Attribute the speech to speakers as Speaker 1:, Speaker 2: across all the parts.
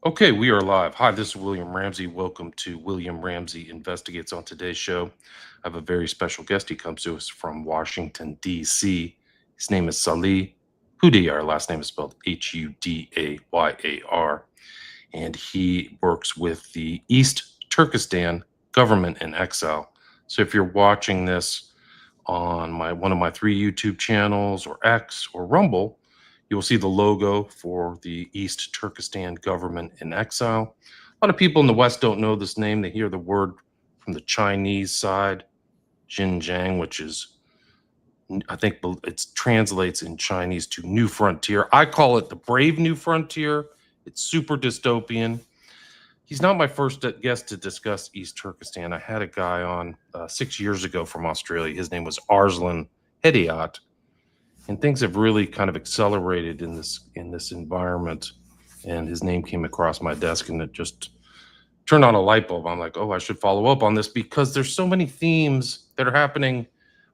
Speaker 1: Okay, we are live. Hi, this is William Ramsey. Welcome to William Ramsey Investigates. On today's show, I have a very special guest. He comes to us from Washington, D.C. His name is Salih Hudayar. Last name is spelled Hudayar. And he works with the East Turkestan government in exile. So if you're watching this on one of my three YouTube channels or X or Rumble, you will see the logo for the East Turkestan government in exile. A lot of people in the West don't know this name. They hear the word from the Chinese side, Xinjiang, which is, I think it translates in Chinese to New Frontier. I call it the Brave New Frontier. It's super dystopian. He's not my first guest to discuss East Turkestan. I had a guy on 6 years ago from Australia. His name was Arslan Hediat, and things have really kind of accelerated in this environment. And his name came across my desk, and it just turned on a light bulb. I'm like, oh, I should follow up on this because there's so many themes that are happening.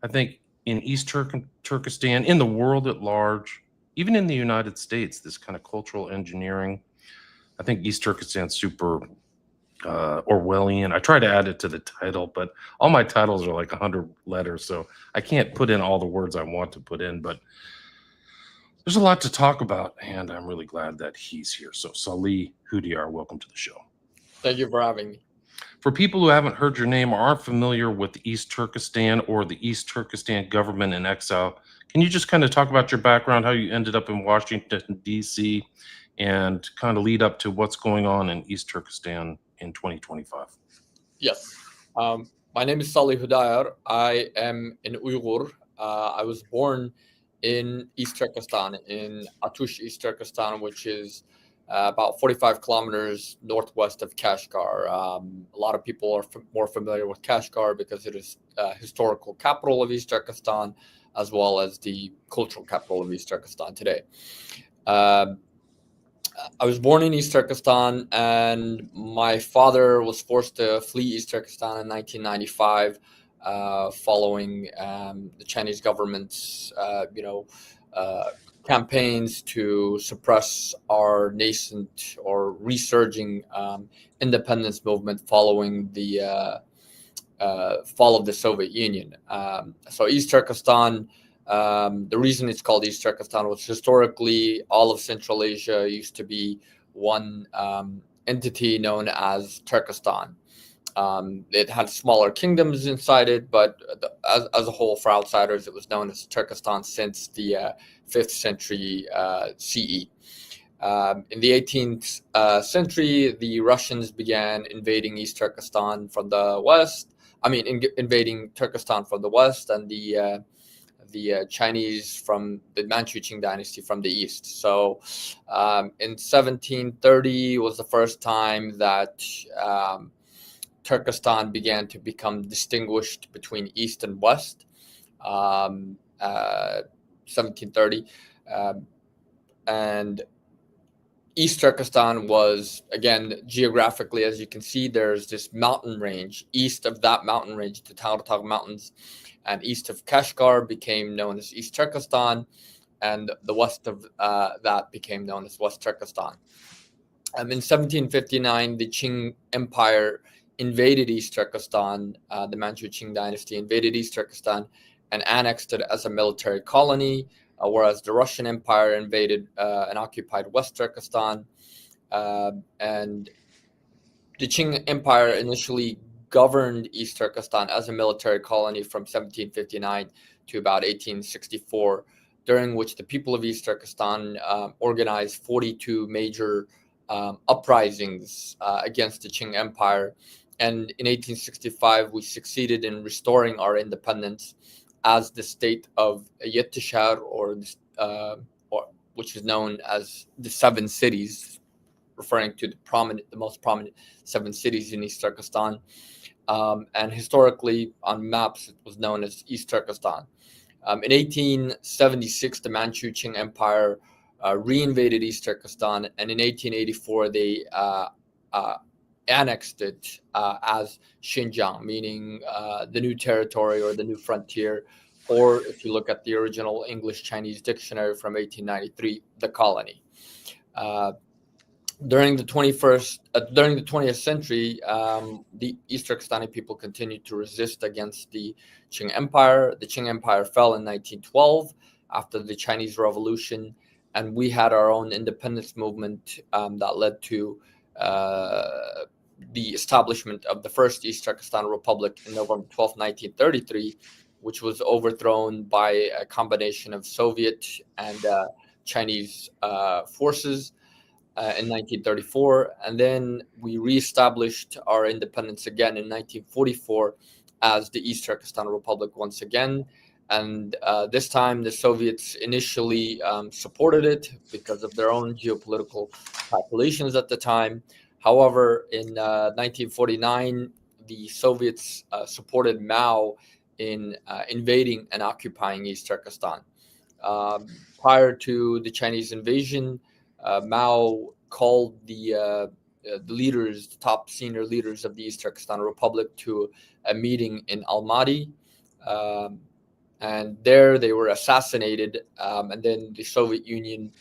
Speaker 1: I think in East Turkestan, in the world at large, even in the United States, this kind of cultural engineering. I think East Turkestan's super Orwellian. I try to add it to the title, but all my titles are like 100 letters, so I can't put in all the words I want to put in. But there's a lot to talk about, and I'm really glad that he's here. So, Salih Hudayar, welcome to the show.
Speaker 2: Thank you for having me.
Speaker 1: For people who haven't heard your name or aren't familiar with East Turkestan or the East Turkestan government in exile, can you just kind of talk about your background, how you ended up in Washington, D.C., and kind of lead up to what's going on in East Turkestan in 2025?
Speaker 2: Yes. My name is Salih Hudayar. I am an Uyghur. I was born in East Turkestan, in Atush, East Turkestan, which is about 45 kilometers northwest of Kashgar. A lot of people are more familiar with Kashgar because it is historical capital of East Turkestan, as well as the cultural capital of East Turkestan today. I was born in East Turkestan, and my father was forced to flee East Turkestan in 1995, following the Chinese government's, campaigns to suppress our nascent or resurging independence movement following the fall of the Soviet Union. So East Turkestan. The reason it's called East Turkestan was historically all of Central Asia used to be one entity known as Turkestan. It had smaller kingdoms inside it, but as a whole, for outsiders, it was known as Turkestan since the 5th century CE. In the 18th century, the Russians began invading East Turkestan from the west. Invading Turkestan from the west, and the Chinese from the Manchu Qing dynasty from the east. So in 1730 was the first time that Turkestan began to become distinguished between east and west. 1730. And East Turkestan was, again, geographically, as you can see, there's this mountain range. East of that mountain range, the Taurtag Mountains, and east of Kashgar became known as East Turkestan, and the west of that became known as West Turkestan. In 1759, the Qing Empire invaded East Turkestan. The Manchu Qing dynasty invaded East Turkestan and annexed it as a military colony, whereas the Russian Empire invaded and occupied West Turkestan. And the Qing Empire initially governed East Turkestan as a military colony from 1759 to about 1864, during which the people of East Turkestan organized 42 major uprisings against the Qing Empire. And in 1865, we succeeded in restoring our independence as the state of Yettishar, or which is known as the Seven Cities, referring to the most prominent 7 cities in East Turkestan. And historically, on maps, it was known as East Turkestan. In 1876, the Manchu Qing Empire reinvaded East Turkestan, and in 1884, they annexed it as Xinjiang, meaning the new territory or the new frontier, or if you look at the original English-Chinese dictionary from 1893, the colony. during the 20th century, the East Turkestani people continued to resist against the Qing Empire. The Qing Empire fell in 1912 after the Chinese Revolution, and we had our own independence movement that led to the establishment of the first East Turkestan Republic in November 12th, 1933, which was overthrown by a combination of Soviet and Chinese forces in 1934, and then we reestablished our independence again in 1944 as the East Turkestan Republic once again. And this time, the Soviets initially supported it because of their own geopolitical calculations at the time. However, in 1949, the Soviets supported Mao in invading and occupying East Turkestan. Prior to the Chinese invasion, Mao called the leaders, the top senior leaders of the East Turkestan Republic, to a meeting in Almaty, and there they were assassinated. And then the Soviet Union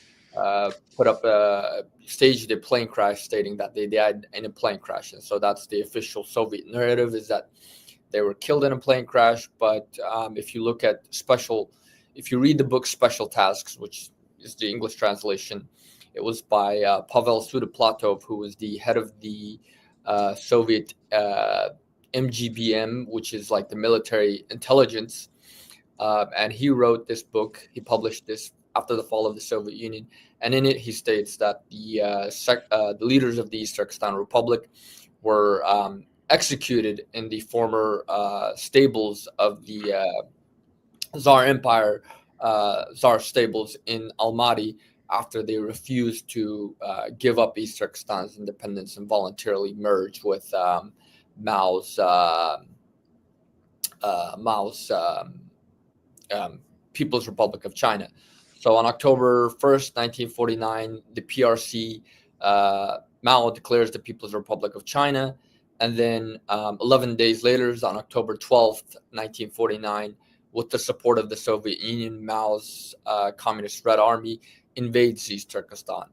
Speaker 2: staged a plane crash, stating that they died in a plane crash. And so that's the official Soviet narrative, is that they were killed in a plane crash. But if you read the book Special Tasks, which is the English translation, it was by Pavel Sudoplatov, who was the head of the Soviet MGBM, which is like the military intelligence. And he wrote this book. He published this after the fall of the Soviet Union. And in it, he states that the leaders of the East Turkestan Republic were executed in the former stables of the Tsar Empire, Tsar stables in Almaty, after they refused to give up East Turkestan's independence and voluntarily merge with Mao's People's Republic of China. So on October 1st, 1949, the PRC, Mao declares the People's Republic of China. And then 11 days later, on October 12th, 1949, with the support of the Soviet Union, Mao's Communist Red Army invades East Turkestan.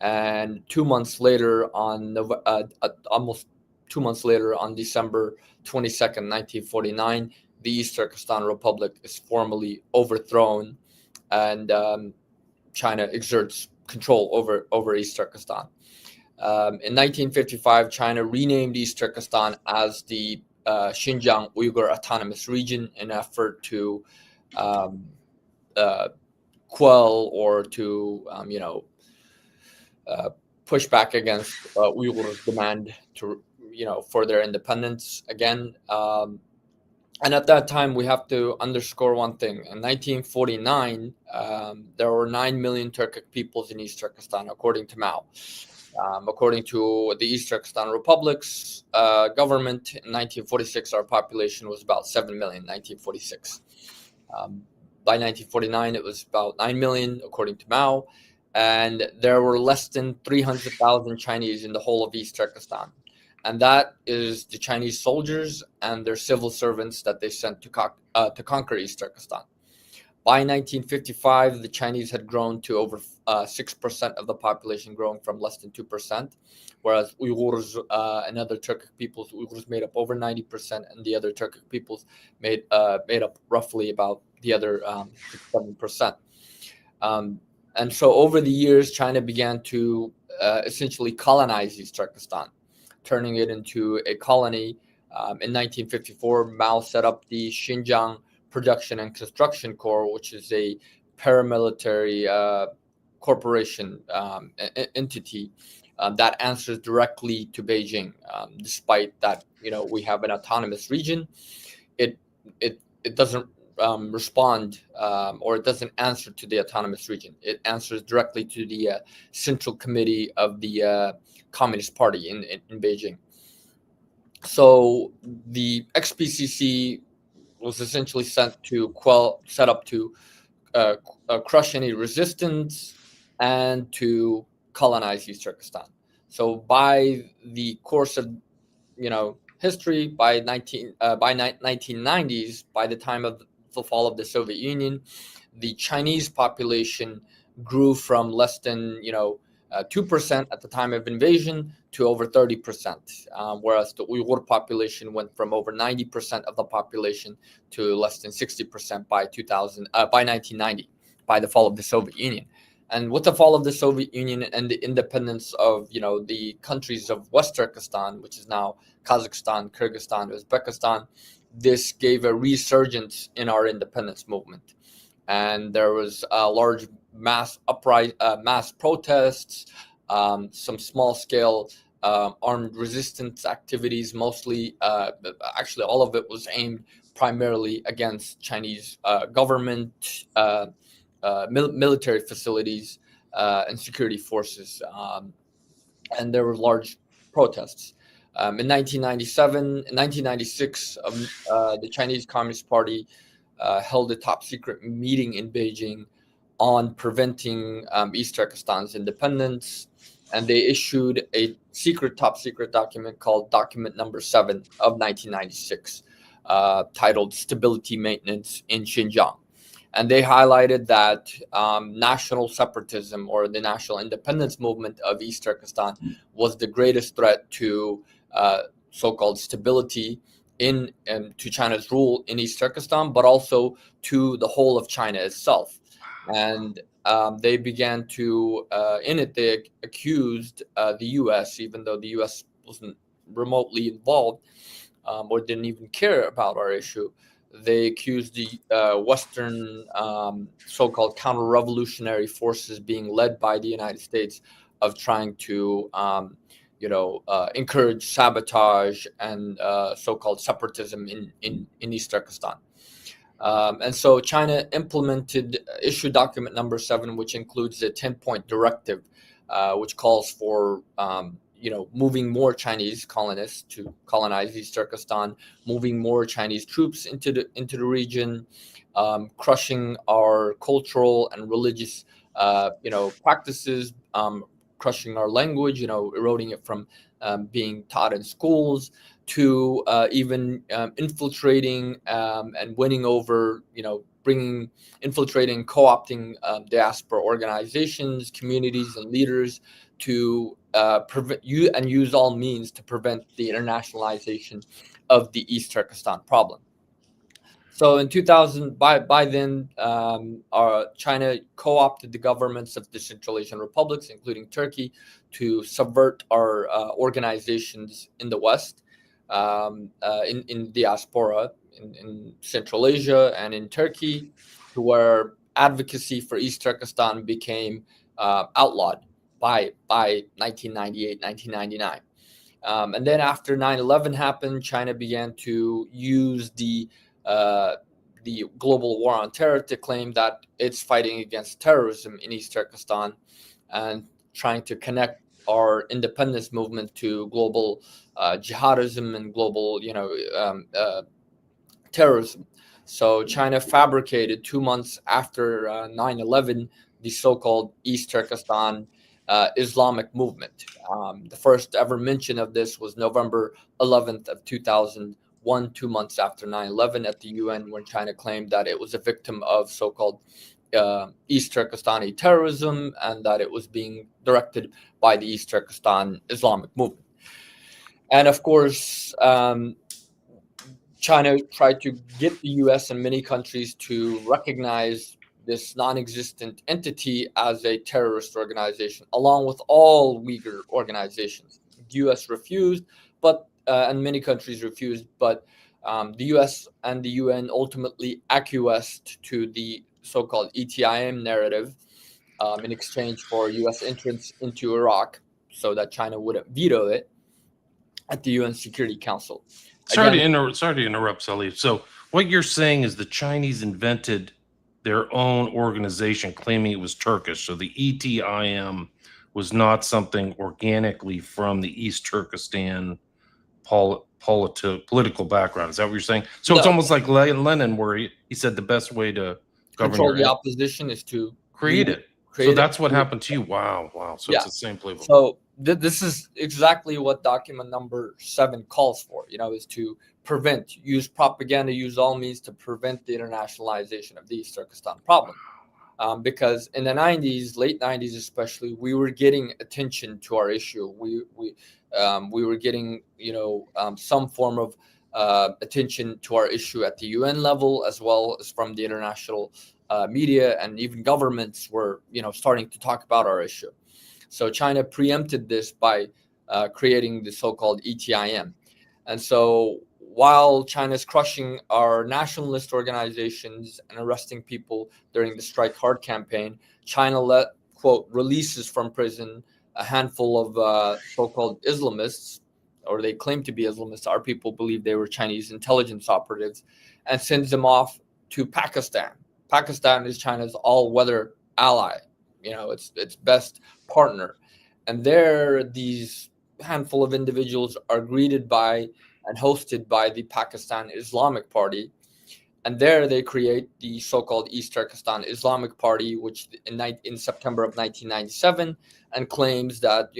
Speaker 2: And 2 months later, almost 2 months later, on December 22nd, 1949, the East Turkestan Republic is formally overthrown, and China exerts control over East Turkestan. In 1955, China renamed East Turkestan as the Xinjiang Uyghur Autonomous Region in an effort to quell or to push back against Uyghurs' demand to for their independence again. And at that time, we have to underscore one thing. In 1949, there were 9 million Turkic peoples in East Turkestan, according to Mao. According to the East Turkestan Republic's government, in 1946, our population was about 7 million, 1946. By 1949, it was about 9 million, according to Mao. And there were less than 300,000 Chinese in the whole of East Turkestan. And that is the Chinese soldiers and their civil servants that they sent to conquer East Turkestan. By 1955, the Chinese had grown to over 6% of the population, growing from less than 2%, whereas Uyghurs and other Turkic peoples, Uyghurs made up over 90%, and the other Turkic peoples made up roughly about the other 7%. And so over the years, China began to essentially colonize East Turkestan, turning it into a colony. In 1954, Mao set up the Xinjiang Production and Construction Corps, which is a paramilitary corporation entity that answers directly to Beijing. Despite that, we have an autonomous region, it doesn't respond or it doesn't answer to the autonomous region. It answers directly to the Central Committee of the Communist Party in Beijing. So the XPCC was essentially set up to crush any resistance and to colonize East Turkestan. So by the course of history, by 1990s, by the time of the fall of the Soviet Union, the Chinese population grew from less than 2% at the time of invasion to over 30%, whereas the Uyghur population went from over 90% of the population to less than 60% by 1990, by the fall of the Soviet Union. And with the fall of the Soviet Union and the independence of the countries of West Turkestan, which is now Kazakhstan, Kyrgyzstan, Uzbekistan, this gave a resurgence in our independence movement. And there was a large mass protests, some small scale armed resistance activities. Mostly, actually, all of it was aimed primarily against Chinese government, military facilities, and security forces. And there were large protests. In 1996, the Chinese Communist Party held a top secret meeting in Beijing on preventing East Turkestan's independence, and they issued a top secret document called Document Number 7 of 1996, titled Stability Maintenance in Xinjiang. And they highlighted that national separatism, or the national independence movement of East Turkestan, was the greatest threat to so-called stability to China's rule in East Turkestan, but also to the whole of China itself. And they began to, they accused the U.S., even though the U.S. wasn't remotely involved or didn't even care about our issue. They accused the Western so-called counter-revolutionary forces being led by the United States of trying to encourage sabotage and so-called separatism in East Turkestan. And so China issued Document Number 7, which includes a 10-point directive, which calls for moving more Chinese colonists to colonize East Turkestan, moving more Chinese troops into the region, crushing our cultural and religious practices, crushing our language, eroding it from being taught in schools, to even infiltrating and winning over, infiltrating, co-opting diaspora organizations, communities, and leaders to prevent you and use all means to prevent the internationalization of the East Turkestan problem. So in 2000, by then, China co-opted the governments of the Central Asian republics, including Turkey, to subvert our organizations in the West, in diaspora, in Central Asia and in Turkey, to where advocacy for East Turkestan became outlawed by 1998, 1999. And then after 9/11 happened, China began to use the global war on terror to claim that it's fighting against terrorism in East Turkestan and trying to connect our independence movement to global jihadism and global, terrorism. So China fabricated 2 months after 9/11 the so-called East Turkestan Islamic movement. The first ever mention of this was November 11th of 2001, 2 months after 9/11 at the UN, when China claimed that it was a victim of so-called East Turkestani terrorism and that it was being directed by the East Turkestan Islamic movement. And of course, China tried to get the US and many countries to recognize this non-existent entity as a terrorist organization, along with all Uyghur organizations. The US refused, and many countries refused, but the US and the UN ultimately acquiesced to the so-called ETIM narrative in exchange for US entrance into Iraq, so that China wouldn't veto it at the UN Security Council.
Speaker 1: Sorry to interrupt, Salih. So what you're saying is the Chinese invented their own organization claiming it was Turkish. So the ETIM was not something organically from the East Turkestan political background. Is that what you're saying? So no. It's almost like Lenin, where he said the best way to
Speaker 2: control the opposition is to
Speaker 1: create it. So that's what happened to you. Wow. So yeah. It's the same playbook.
Speaker 2: So this is exactly what Document Number 7 calls for, is to use propaganda, use all means to prevent the internationalization of the East Turkestan problem. because in the 90s, late 90s especially, we were getting attention to our issue. We were getting, some form of attention to our issue at the UN level, as well as from the international media, and even governments were, starting to talk about our issue. So China preempted this by creating the so-called ETIM. And so while China's crushing our nationalist organizations and arresting people during the Strike Hard campaign, China let, quote, releases from prison a handful of so-called Islamists, or they claim to be Islamists. Our people believe they were Chinese intelligence operatives, and sends them off to Pakistan. Pakistan is China's all-weather ally, its best partner. And there, these handful of individuals are greeted by and hosted by the Pakistan Islamic Party. And there they create the so-called East Turkestan Islamic Party, which in September of 1997, and claims that,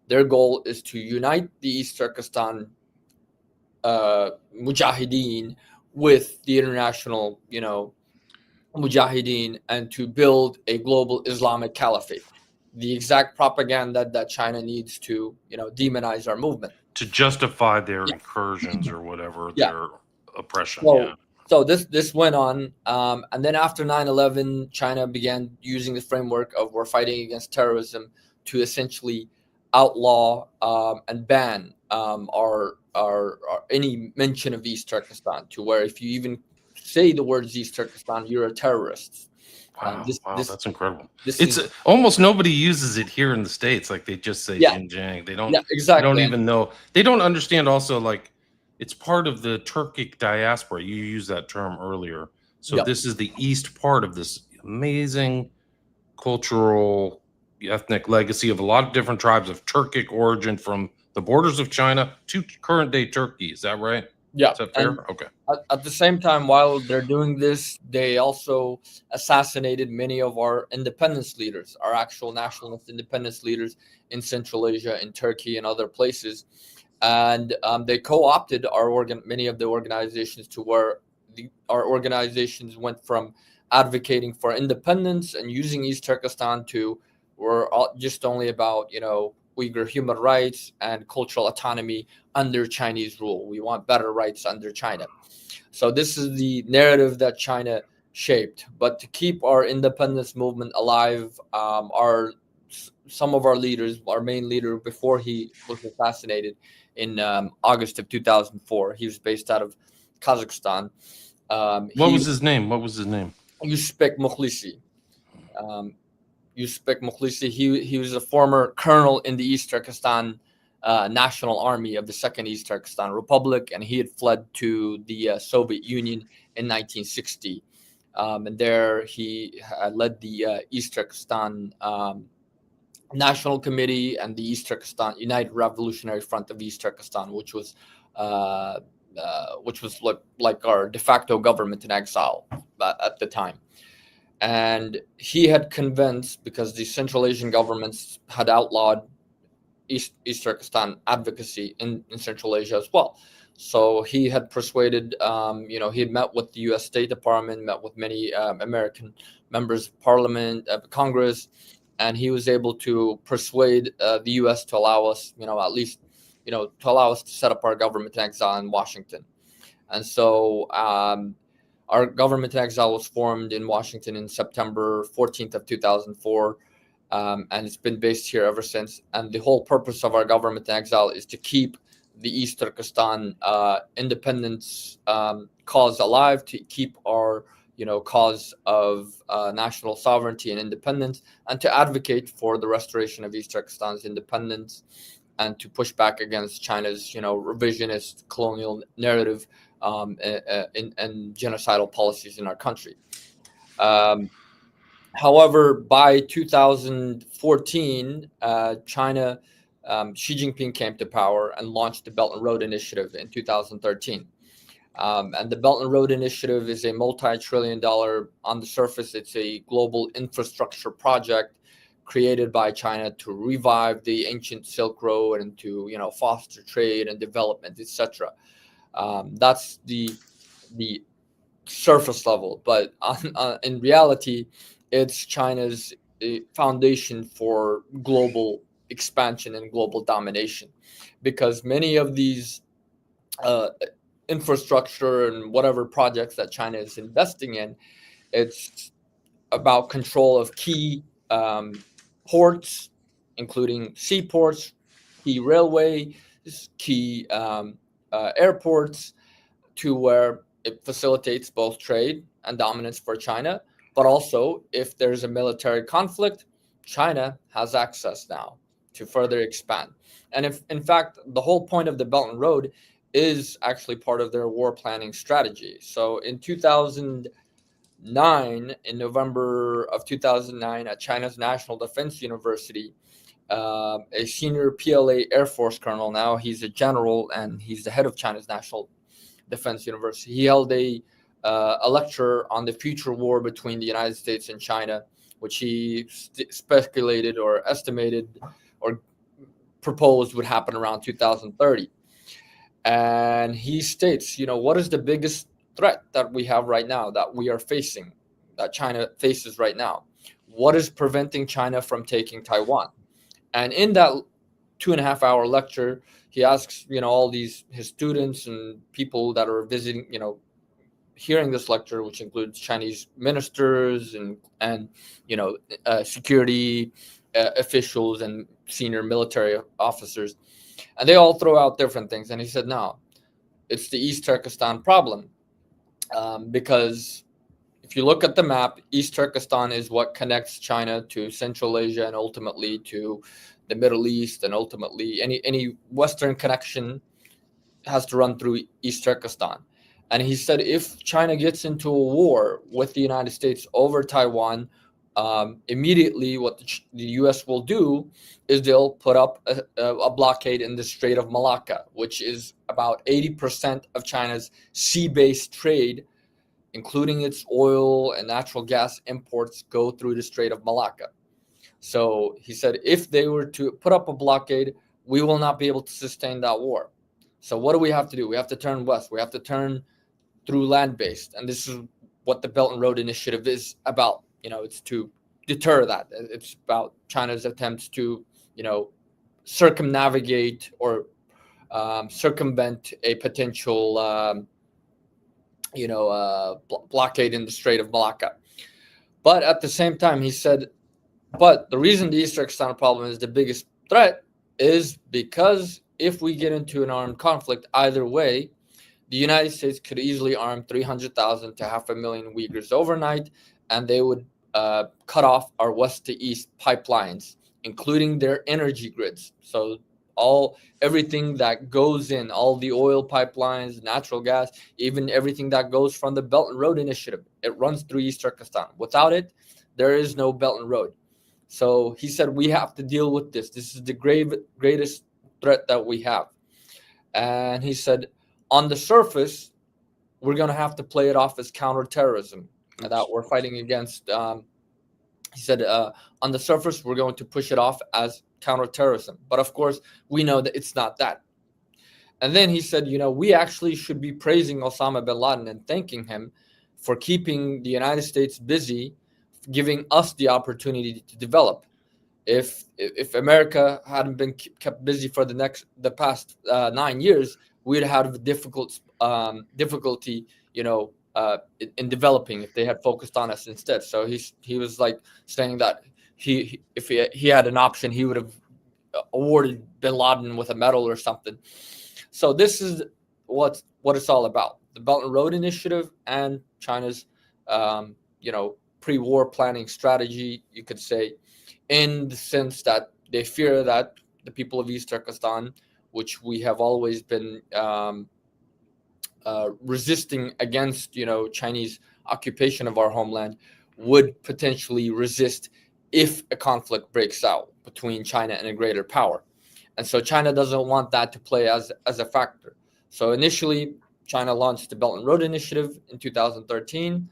Speaker 2: their goal is to unite the East Turkestan Mujahideen with the international, Mujahideen, and to build a global Islamic caliphate. The exact propaganda that China needs to, demonize our movement.
Speaker 1: To justify their
Speaker 2: Yeah.
Speaker 1: incursions or whatever,
Speaker 2: Yeah.
Speaker 1: their oppression.
Speaker 2: So,
Speaker 1: Yeah.
Speaker 2: so this went on, and then after 9/11, China began using the framework of we're fighting against terrorism to essentially outlaw and ban our any mention of East Turkestan, to where if you even say the words East Turkestan, you're a terrorist.
Speaker 1: Wow, that's incredible. It's almost nobody uses it here in the States. Like they just say Xinjiang. They don't.
Speaker 2: Yeah, exactly.
Speaker 1: They don't even know. They don't understand. Also, like it's part of the Turkic diaspora. You used that term earlier. So this is the east part of this amazing cultural, ethnic legacy of a lot of different tribes of Turkic origin from the borders of China to current day Turkey. Is that right?
Speaker 2: Yeah.
Speaker 1: Is that fair?
Speaker 2: And
Speaker 1: okay.
Speaker 2: At the same time, while they're doing this, they also assassinated many of our independence leaders, our actual nationalist independence leaders in Central Asia, in Turkey, and other places. And they co-opted many of the organizations to where our organizations went from advocating for independence and using East Turkestan to were just only about, Uyghur human rights and cultural autonomy under Chinese rule. We want better rights under China. So this is the narrative that China shaped. But to keep our independence movement alive, some of our leaders, our main leader before he was assassinated in August of 2004, he was based out of Kazakhstan.
Speaker 1: What was his name?
Speaker 2: Uzbek Mukhlisi. Uzbek Mukhlisi. He was a former colonel in the East Turkestan National Army of the Second East Turkestan Republic, and he had fled to the Soviet Union in 1960. And there he led the East Turkestan National Committee and the East Turkestan United Revolutionary Front of East Turkestan, which was like our de facto government in exile at the time. And he had convinced, because the Central Asian governments had outlawed East Turkestan advocacy in Central Asia as well. So he had persuaded, he had met with the U.S. State Department, met with many American members of Parliament, Congress, and he was able to persuade the U.S. to allow us, at least, to allow us to set up our government in exile in Washington. And so our government in exile was formed in Washington in September 14th of 2004. And it's been based here ever since. And the whole purpose of our government in exile is to keep the East Turkestan independence cause alive, to keep our cause of national sovereignty and independence, and to advocate for the restoration of East Turkestan's independence, and to push back against China's revisionist colonial narrative and genocidal policies in our country. However, by 2014, China, Xi Jinping came to power and launched the Belt and Road Initiative in 2013. And the Belt and Road Initiative is a multi-trillion-dollar, on the surface, it's a global infrastructure project created by China to revive the ancient Silk Road and to foster trade and development, etc. That's the surface level, but in reality, it's China's foundation for global expansion and global domination, because many of these uh, infrastructure and whatever projects that China is investing in, it's about control of key ports, including seaports, key railway, key airports, to where it facilitates both trade and dominance for China. But also, if there's a military conflict, China has access now to further expand. And if, in fact, the whole point of the Belt and Road is actually part of their war planning strategy. So in 2009, in November of 2009, at China's National Defense University, a senior PLA Air Force colonel, now he's a general and he's the head of China's National Defense University. He held a lecture on the future war between the United States and China, which he speculated or estimated or proposed would happen around 2030. And he states, what is the biggest threat that we have right now, that we are facing, that China faces right now? What is preventing China from taking Taiwan? And in that 2.5 hour lecture, he asks, all these his students and people that are visiting, hearing this lecture, which includes Chinese ministers and security officials and senior military officers, and they all throw out different things. And he said, "No, it's the East Turkestan problem, because if you look at the map, East Turkestan is what connects China to Central Asia and ultimately to the Middle East, and ultimately any Western connection has to run through East Turkestan." And he said if China gets into a war with the United States over Taiwan, immediately what the U.S. will do is they'll put up a blockade in the Strait of Malacca, which is about 80% of China's sea-based trade, including its oil and natural gas imports, go through the Strait of Malacca. So he said if they were to put up a blockade, we will not be able to sustain that war. So what do we have to do? We have to turn west. We have to turn through land-based. And this is what the Belt and Road Initiative is about. It's to deter that. It's about China's attempts to, circumnavigate or circumvent a potential, blockade in the Strait of Malacca. But at the same time, he said, but the reason the East Turkestan problem is the biggest threat is because if we get into an armed conflict either way, the United States could easily arm 300,000 to 500,000 Uyghurs overnight, and they would cut off our west to east pipelines, including their energy grids. So everything that goes in, all the oil pipelines, natural gas, even everything that goes from the Belt and Road Initiative, it runs through East Turkestan. Without it, there is no Belt and Road. So he said we have to deal with this. This is the greatest threat that we have. And he said on the surface, we're going to have to play it off as counterterrorism, that we're fighting against. He said on the surface, we're going to push it off as counterterrorism. But of course, we know that it's not that. And then he said, we actually should be praising Osama bin Laden and thanking him for keeping the United States busy, giving us the opportunity to develop. If America hadn't been kept busy for the past 9 years, we'd have difficulty, in developing if they had focused on us instead. So he was like saying that if he had an option, he would have awarded bin Laden with a medal or something. So this is what it's all about: the Belt and Road Initiative and China's, pre-war planning strategy, you could say, in the sense that they fear that the people of East Turkestan, which we have always been resisting against, Chinese occupation of our homeland, would potentially resist if a conflict breaks out between China and a greater power. And so China doesn't want that to play as a factor. So initially, China launched the Belt and Road Initiative in 2013.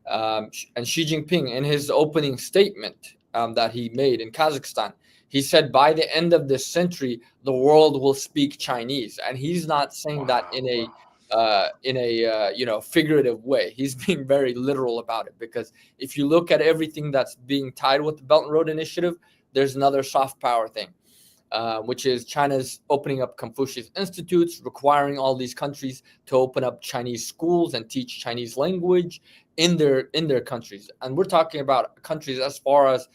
Speaker 2: And Xi Jinping, in his opening statement that he made in Kazakhstan, he said by the end of this century, the world will speak Chinese. And he's not saying that in a in a figurative way. He's being very literal about it, because if you look at everything that's being tied with the Belt and Road Initiative, there's another soft power thing, which is China's opening up Confucius institutes, requiring all these countries to open up Chinese schools and teach Chinese language in their countries. And we're talking about countries as far as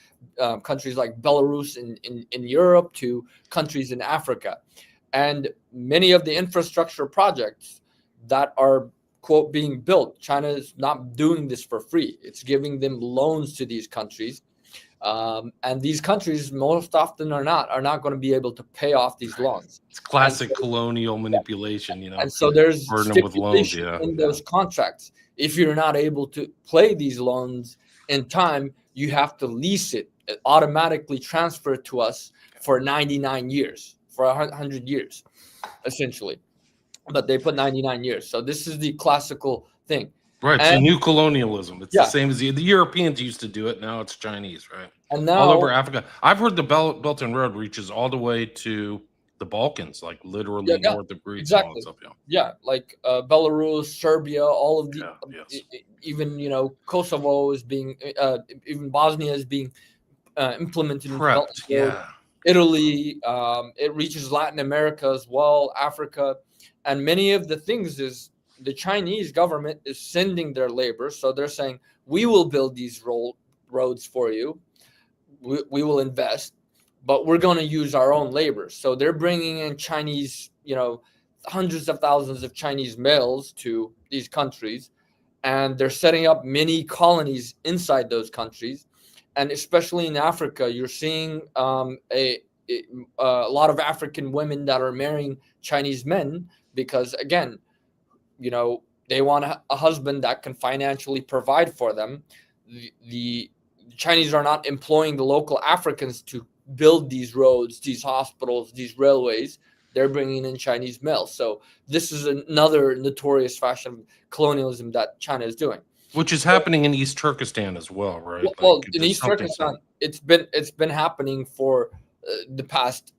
Speaker 2: countries like Belarus in Europe to countries in Africa. And many of the infrastructure projects that are, quote, being built, China is not doing this for free. It's giving them loans to these countries. And these countries, most often are not going to be able to pay off these loans.
Speaker 1: It's classic colonial manipulation,
Speaker 2: And so there's
Speaker 1: burden them with loans.
Speaker 2: stipulation in those contracts. If you're not able to pay these loans in time, you have to lease it, automatically transfer it to us for 99 years, for 100 years, essentially. But they put 99 years. So this is the classical thing.
Speaker 1: Right. So new colonialism. It's
Speaker 2: Yeah.
Speaker 1: the same as the Europeans used to do it. Now it's Chinese, right?
Speaker 2: And now
Speaker 1: all over Africa. I've heard the Belt and Road reaches all the way to the Balkans, like literally north of Greece.
Speaker 2: Exactly.
Speaker 1: Stuff,
Speaker 2: like Belarus, Serbia, all of the,
Speaker 1: yes.
Speaker 2: Even Kosovo is being, even Bosnia is being implemented.
Speaker 1: Prepped,
Speaker 2: Italy, it reaches Latin America as well, Africa, and many of the things is the Chinese government is sending their labor, so they're saying we will build these roads for you, we will invest, but we're going to use our own labor. So they're bringing in Chinese, hundreds of thousands of Chinese males to these countries, and they're setting up mini colonies inside those countries. And especially in Africa, you're seeing a lot of African women that are marrying Chinese men because, again, they want a husband that can financially provide for them. The Chinese are not employing the local Africans to build these roads, these hospitals, these railways. They're bringing in Chinese males. So this is another notorious fashion of colonialism that China is doing.
Speaker 1: Which is happening in East Turkestan as well, right?
Speaker 2: Well, in East Turkestan, it's been happening for the past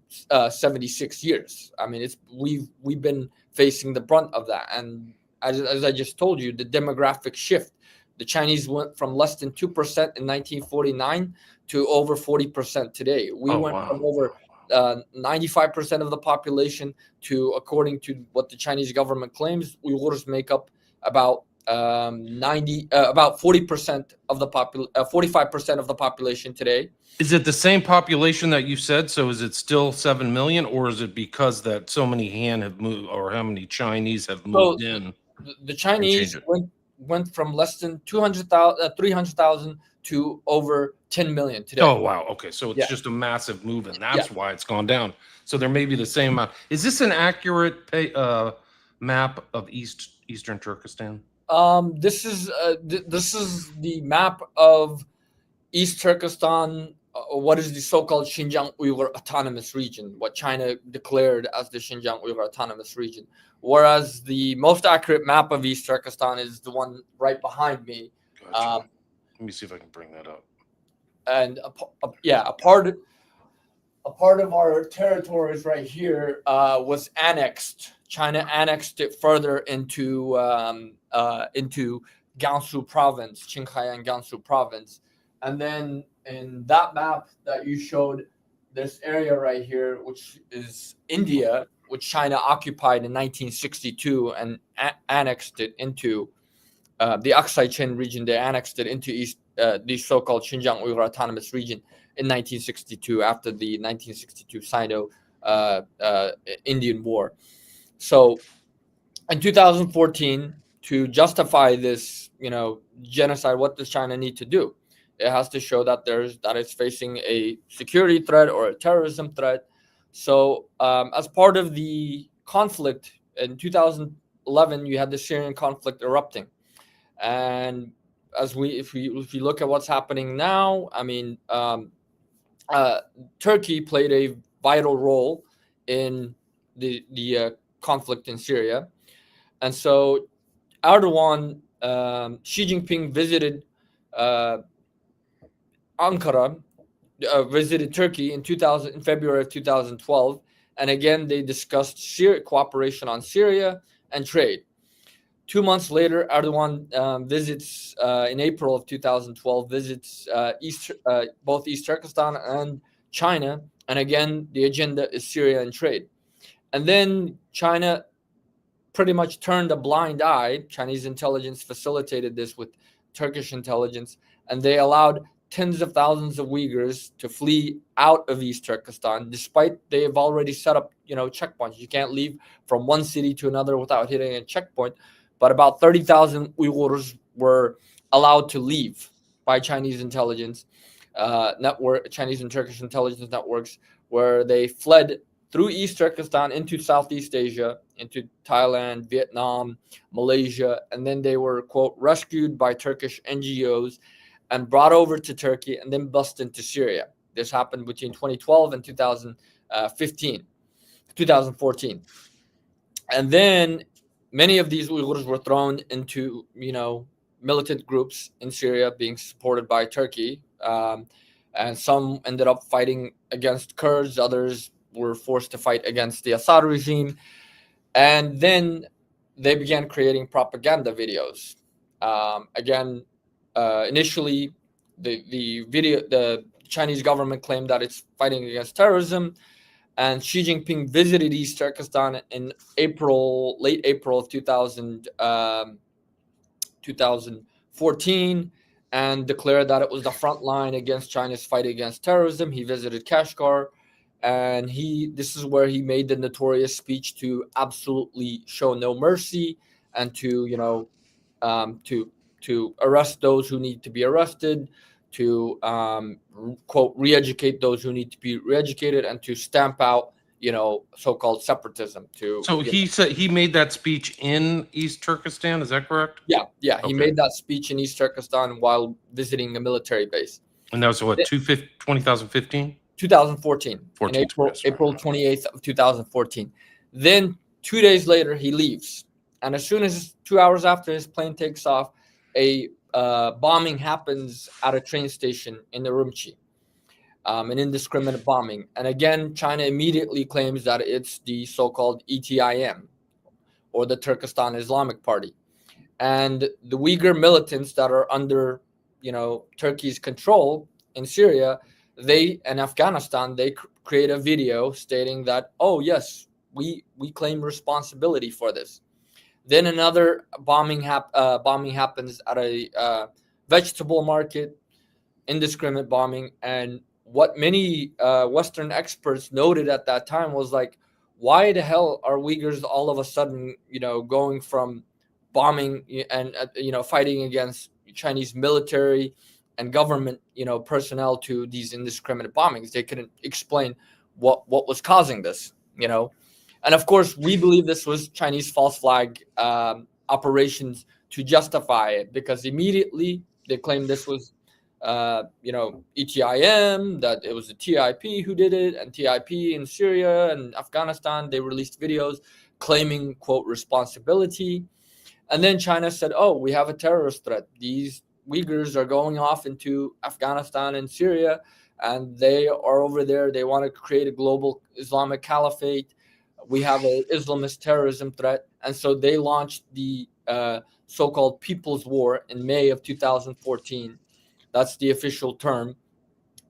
Speaker 2: 76 years. I mean, we've been facing the brunt of that, and as I just told you, the demographic shift. The Chinese went from less than 2% in 1949 to over 40% today. We went from over 95% of the population to, according to what the Chinese government claims, Uyghurs make up about 40% of the 45% of the population today.
Speaker 1: Is it the same population that you said? So is it still 7 million, or is it because that so many Han have moved, or how many Chinese have moved in?
Speaker 2: The Chinese went from less than 300,000 to over 10 million today.
Speaker 1: Oh, wow. Okay. So it's just a massive move, and that's why it's gone down. So there may be the same amount. Is this an accurate map of Eastern Turkestan?
Speaker 2: This is the map of East Turkestan, what is the so-called Xinjiang Uyghur Autonomous Region, what China declared as the Xinjiang Uyghur Autonomous Region. Whereas the most accurate map of East Turkestan is the one right behind me.
Speaker 1: Gotcha. Let me see if I can bring that up.
Speaker 2: And a part of our territories right here was annexed. China annexed it further into Gansu province, Qinghai and Gansu province. And then in that map that you showed, this area right here, which is India, which China occupied in 1962 and annexed it into the Aksai Chin region. They annexed it into the so-called Xinjiang Uyghur Autonomous Region in 1962 after the 1962 Sino-Indian War. So in 2014, to justify this, genocide, what does China need to do? It has to show that it's facing a security threat or a terrorism threat. So as part of the conflict in 2011, you had the Syrian conflict erupting. And if you look at what's happening now, I mean, Turkey played a vital role in the conflict in Syria. And so Erdogan, Xi Jinping visited Ankara, visited Turkey in February of 2012, and again they discussed cooperation on Syria and trade. 2 months later, Erdogan visits in April of 2012, visits both East Turkestan and China. And again, the agenda is Syria and trade. And then China pretty much turned a blind eye. Chinese intelligence facilitated this with Turkish intelligence, and they allowed tens of thousands of Uyghurs to flee out of East Turkestan, despite they have already set up, checkpoints. You can't leave from one city to another without hitting a checkpoint. But about 30,000 Uyghurs were allowed to leave by Chinese intelligence network, Chinese and Turkish intelligence networks, where they fled through East Turkestan into Southeast Asia, into Thailand, Vietnam, Malaysia, and then they were, quote, rescued by Turkish NGOs and brought over to Turkey and then bussed into Syria. This happened between 2012 and 2014. And then many of these Uyghurs were thrown into, militant groups in Syria being supported by Turkey. And some ended up fighting against Kurds, others were forced to fight against the Assad regime. And then they began creating propaganda videos. Initially, the Chinese government claimed that it's fighting against terrorism. And Xi Jinping visited East Turkestan in late April of 2014, and declared that it was the front line against China's fight against terrorism. He visited Kashgar, and this is where he made the notorious speech to absolutely show no mercy and to arrest those who need to be arrested, to quote, re-educate those who need to be re-educated, and to stamp out so-called separatism.
Speaker 1: So he said he made that speech in East Turkestan. Is that correct?
Speaker 2: Yeah.
Speaker 1: Okay.
Speaker 2: He made that speech in East Turkestan while visiting a military base.
Speaker 1: And that was what, 2015?
Speaker 2: 2014. In April 28th of 2014. Then 2 days later, he leaves. And as soon as 2 hours after his plane takes off, a bombing happens at a train station in Urumqi, an indiscriminate bombing. And again, China immediately claims that it's the so-called ETIM, or the Turkestan Islamic Party. And the Uyghur militants that are under, Turkey's control in Syria, and Afghanistan, they create a video stating that, oh yes, we claim responsibility for this. Then another bombing happens at a vegetable market, indiscriminate bombing. And what many Western experts noted at that time was like, why the hell are Uyghurs all of a sudden, going from bombing and fighting against Chinese military and government, personnel, to these indiscriminate bombings? They couldn't explain what was causing this, And of course, we believe this was Chinese false flag operations to justify it, because immediately they claimed this was, ETIM, that it was the TIP who did it, and TIP in Syria and Afghanistan, they released videos claiming, quote, responsibility. And then China said, oh, we have a terrorist threat. These Uyghurs are going off into Afghanistan and Syria, and they are over there. They want to create a global Islamic caliphate. We have an Islamist terrorism threat. And so they launched the so-called People's War in May of 2014. That's the official term,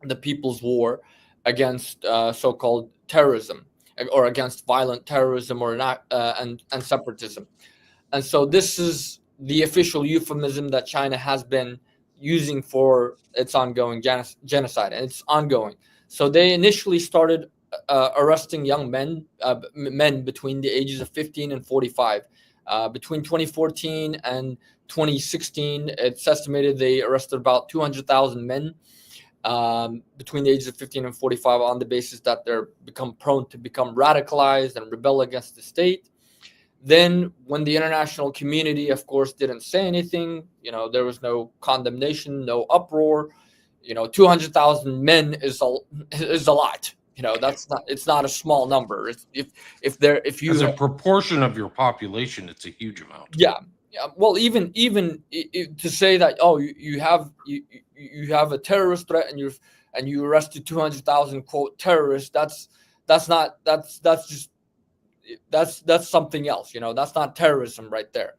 Speaker 2: the People's War against so-called terrorism, or against violent terrorism, or not, and separatism. And so this is the official euphemism that China has been using for its ongoing genocide, and it's ongoing. So they initially started arresting young men between the ages of 15 and 45. Between 2014 and 2016, it's estimated they arrested about 200,000 men between the ages of 15 and 45, on the basis that they're become prone to become radicalized and rebel against the state. Then when the international community, of course, didn't say anything, there was no condemnation, no uproar. 200,000 men is a lot. It's not a small number. If you,
Speaker 1: as a proportion of your population, it's a huge amount.
Speaker 2: Yeah. Well, even to say that, oh, you have a terrorist threat and you arrested 200,000, quote, terrorists. That's something else. That's not terrorism right there.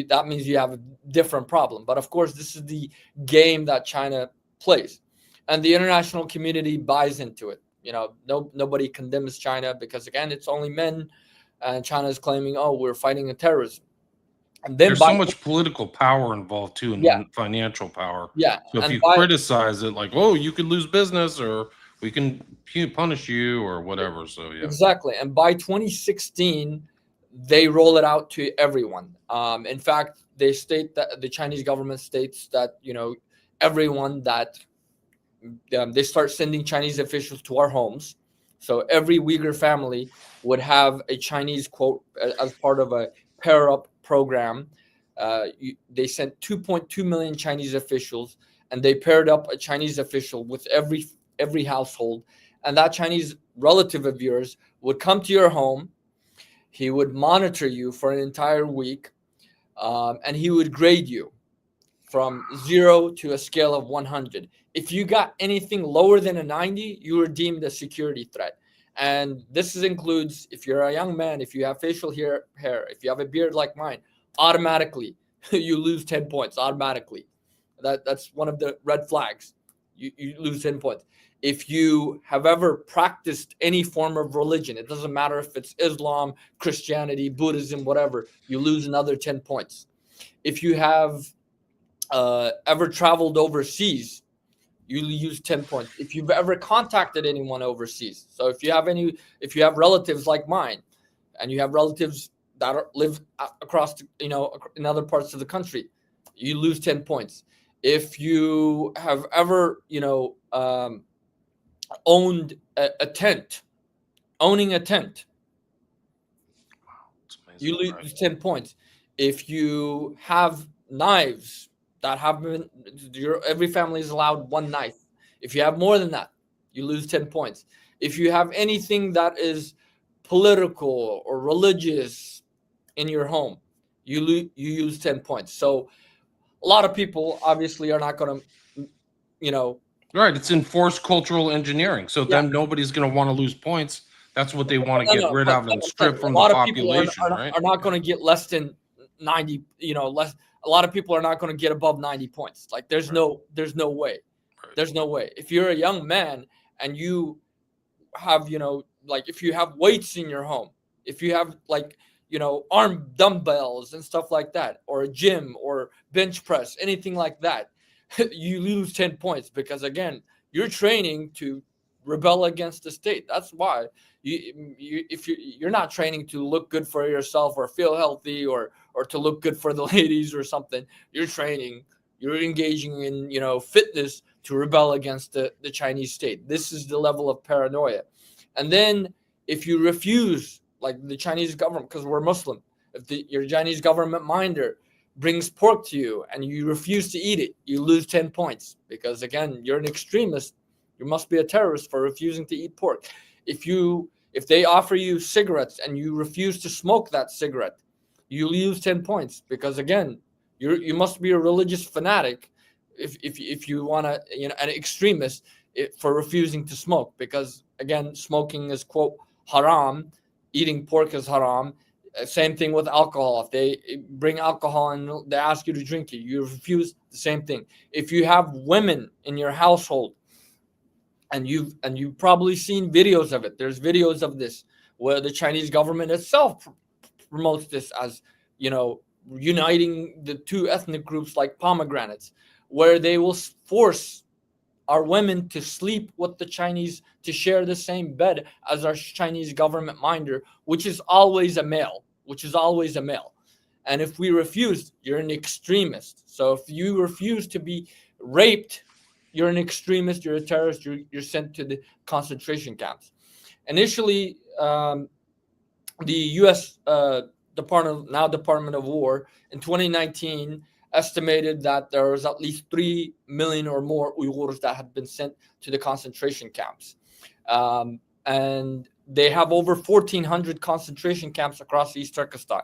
Speaker 2: that means you have a different problem. But of course, this is the game that China plays, and the international community buys into it. Nobody condemns China because again, it's only men, and China is claiming, oh, we're fighting a terrorism. And then
Speaker 1: There's so much political power involved too,
Speaker 2: yeah,
Speaker 1: and financial power.
Speaker 2: yeah,
Speaker 1: So if
Speaker 2: and
Speaker 1: you criticize it, like, oh, you could lose business, or we can punish you, or whatever. So yeah,
Speaker 2: exactly. And by 2016, they roll it out to everyone. In fact, they state that the Chinese government states that everyone that they start sending Chinese officials to our homes. So every Uyghur family would have a Chinese quote as part of a pair up program. They sent 2.2 million Chinese officials, and they paired up a Chinese official with every household, and that Chinese relative of yours would come to your home. He would monitor you for an entire week, and he would grade you from 0 to a scale of 100. If you got anything lower than a 90, you were deemed a security threat. And includes if you're a young man, if you have facial hair, if you have a beard like mine, automatically you lose 10 points automatically. That's one of the red flags. You lose 10 points. If you have ever practiced any form of religion, it doesn't matter if it's Islam, Christianity, Buddhism, whatever, you lose another 10 points. If you have ever traveled overseas, you use 10 points. If you've ever contacted anyone overseas, so if you have relatives like mine, and you have relatives that live across, in other parts of the country, you lose 10 points. If you have ever, owned a tent, owning a tent, you lose 10 points. If you have knives that have been, every family is allowed one knife. If you have more than that, you lose 10 points. If you have anything that is political or religious in your home, you use 10 points. So a lot of people obviously are not going to,
Speaker 1: right. It's enforced cultural engineering. So
Speaker 2: yeah.
Speaker 1: then nobody's going to want to lose points. That's what they want to get
Speaker 2: No,
Speaker 1: rid
Speaker 2: but
Speaker 1: of
Speaker 2: like
Speaker 1: and
Speaker 2: I said,
Speaker 1: strip
Speaker 2: a
Speaker 1: from the
Speaker 2: lot of people
Speaker 1: population, right?
Speaker 2: are not going to get less than 90. Less. A lot of people are not going to get above 90 points. Like there's no way.
Speaker 1: Right.
Speaker 2: There's no way. If you're a young man and you have, like if you have weights in your home, if you have like, arm dumbbells and stuff like that, or a gym or bench press, anything like that, you lose 10 points because again, you're training to rebel against the state. That's why if you're not training to look good for yourself or feel healthy or to look good for the ladies or something. You're engaging in fitness to rebel against the Chinese state. This is the level of paranoia. And then if you refuse, like the Chinese government, because we're Muslim, if your Chinese government minder brings pork to you and you refuse to eat it, you lose 10 points because again, you're an extremist. You must be a terrorist for refusing to eat pork. If they offer you cigarettes and you refuse to smoke that cigarette, you lose 10 points because again, you must be a religious fanatic if you want to, an extremist for refusing to smoke because again, smoking is quote haram, eating pork is haram. Same thing with alcohol. If they bring alcohol and they ask you to drink it, you refuse. The same thing. If you have women in your household, and you've probably seen videos of it. There's videos of this where the Chinese government itself promotes this as uniting the two ethnic groups like pomegranates, where they will force our women to sleep with the Chinese, to share the same bed as our Chinese government minder, which is always a male. And if we refuse, you're an extremist. So if you refuse to be raped, you're an extremist, you're a terrorist, you're sent to the concentration camps. Initially, the U.S. Department of War in 2019 estimated that there was at least 3 million or more Uyghurs that had been sent to the concentration camps. And they have over 1,400 concentration camps across East Turkestan.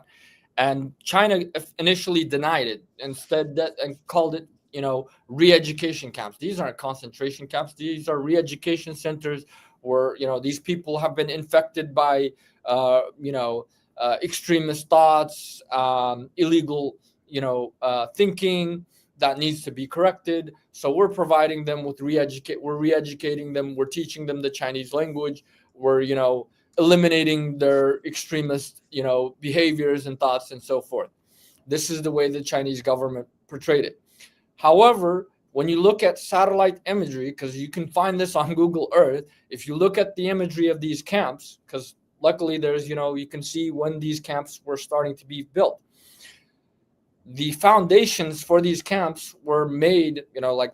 Speaker 2: And China initially denied it, instead and called it, re-education camps. These aren't concentration camps. These are re-education centers where, these people have been infected by, extremist thoughts, illegal thinking that needs to be corrected. So we're providing them with we're re-educating them, we're teaching them the Chinese language, we're eliminating their extremist behaviors and thoughts and so forth. This is the way the Chinese government portrayed it. However, when you look at satellite imagery, because you can find this on Google Earth, if you look at the imagery of these camps, because luckily there's you can see when these camps were starting to be built. The foundations for these camps were made,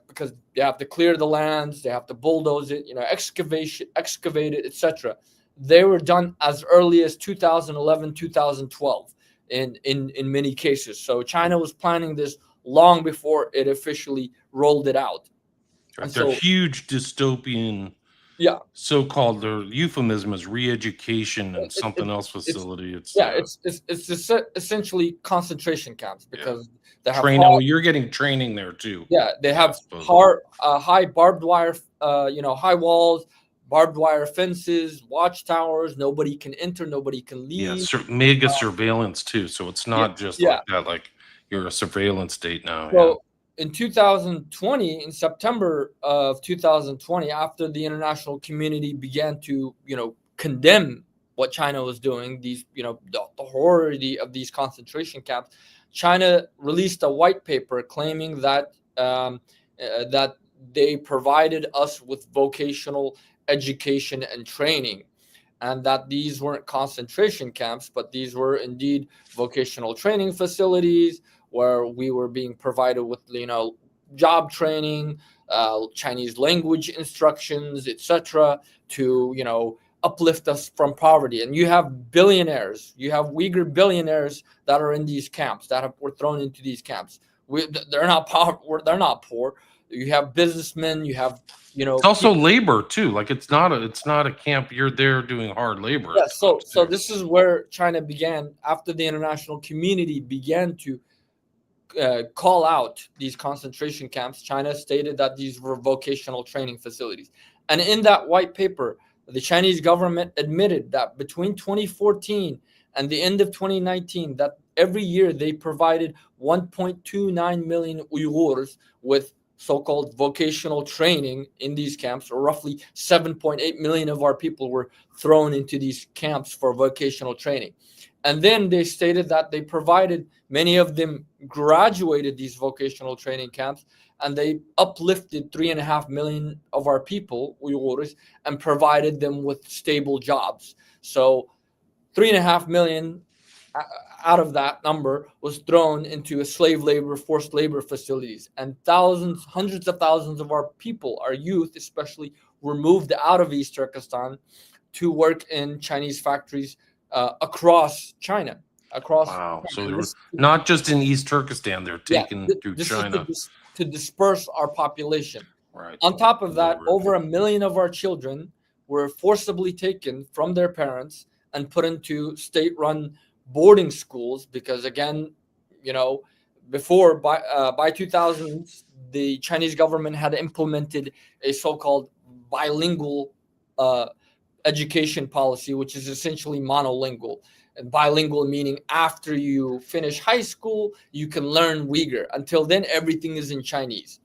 Speaker 2: because they have to clear the lands, they have to bulldoze it, excavate it, etc. They were done as early as 2011, 2012 in many cases. So China was planning this long before it officially rolled it out. And
Speaker 1: They're
Speaker 2: so,
Speaker 1: huge dystopian,
Speaker 2: yeah,
Speaker 1: so-called, their euphemism is re-education and
Speaker 2: it,
Speaker 1: something
Speaker 2: it,
Speaker 1: else
Speaker 2: it's
Speaker 1: facility. It's
Speaker 2: yeah, it's essentially concentration camps,
Speaker 1: yeah,
Speaker 2: because they have
Speaker 1: training. Well, you're getting training there too.
Speaker 2: yeah, they
Speaker 1: Yeah,
Speaker 2: have
Speaker 1: supposedly.
Speaker 2: high barbed wire, high walls, barbed wire fences, watchtowers. Nobody can enter, nobody can
Speaker 1: Yeah,
Speaker 2: leave.
Speaker 1: mega surveillance too. So it's
Speaker 2: Yeah,
Speaker 1: not just
Speaker 2: yeah.
Speaker 1: like that. Like you're a surveillance state now. Yeah.
Speaker 2: So in 2020, in September of 2020, after the international community began to, condemn what China was doing, these, the horror of these concentration camps, China released a white paper claiming that they provided us with vocational education and training, and that these weren't concentration camps, but these were indeed vocational training facilities where we were being provided with, job training, Chinese language instructions, etc., to, uplift us from poverty. And you have billionaires, you have Uyghur billionaires that are in these camps, were thrown into these camps. They're not poor. They're not poor. You have businessmen. You have,
Speaker 1: It's also labor too. Like it's not a camp. You're there doing hard labor
Speaker 2: yeah.
Speaker 1: at
Speaker 2: So
Speaker 1: times too.
Speaker 2: this is where China began, after the international community began to call out these concentration camps. China stated that these were vocational training facilities. And in that white paper, the Chinese government admitted that between 2014 and the end of 2019, that every year they provided 1.29 million Uyghurs with so-called vocational training in these camps, or roughly 7.8 million of our people were thrown into these camps for vocational training. And then they stated that they provided, many of them graduated these vocational training camps, and they uplifted 3.5 million of our people, Uyghurs, and provided them with stable jobs. So 3.5 million out of that number was thrown into slave labor, forced labor facilities, and thousands, hundreds of thousands of our people, our youth especially, were moved out of East Turkestan to work in Chinese factories across China.
Speaker 1: Wow. So
Speaker 2: And
Speaker 1: they were
Speaker 2: this,
Speaker 1: not just in East Turkestan. They're
Speaker 2: yeah,
Speaker 1: taken through
Speaker 2: this is
Speaker 1: China.
Speaker 2: to disperse our population.
Speaker 1: Right.
Speaker 2: On top of that,
Speaker 1: Over.
Speaker 2: over 1 million of our children were forcibly taken from their parents and put into state-run boarding schools, because again, before, by 2000s, the Chinese government had implemented a so-called bilingual uh, education policy, which is essentially monolingual. And bilingual meaning after you finish high school, you can learn Uyghur. Until then, everything is in Chinese.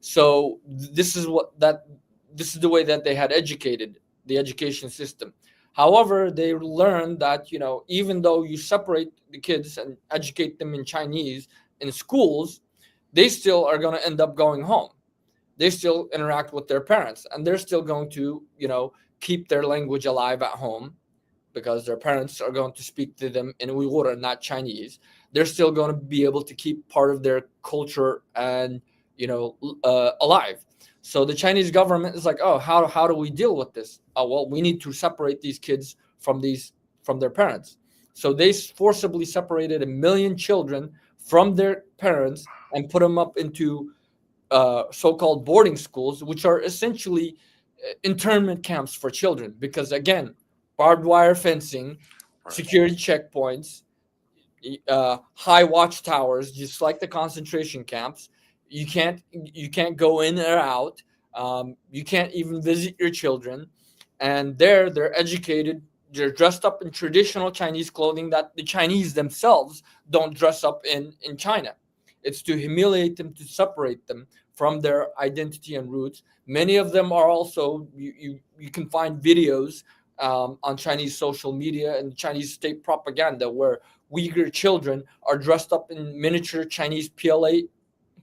Speaker 2: So this is the way that they had educated the education system. However, they learned that, even though you separate the kids and educate them in Chinese in schools, they still are going to end up going home. They still interact with their parents, and they're still going to, keep their language alive at home, because their parents are going to speak to them in Uyghur and not Chinese. They're still going to be able to keep part of their culture and, alive. So the Chinese government is like, oh, how do we deal with this? Oh, well, we need to separate these kids from their parents. So they forcibly separated 1 million children from their parents and put them up into so-called boarding schools, which are essentially internment camps for children. Because again, barbed wire fencing, security checkpoints, high watchtowers, just like the concentration camps. You can't go in or out. You can't even visit your children, and they're educated they're dressed up in traditional Chinese clothing that the Chinese themselves don't dress up in China. It's to humiliate them, to separate them from their identity and roots. Many of them are also, you can find videos on Chinese social media and Chinese state propaganda where Uyghur children are dressed up in miniature Chinese PLA,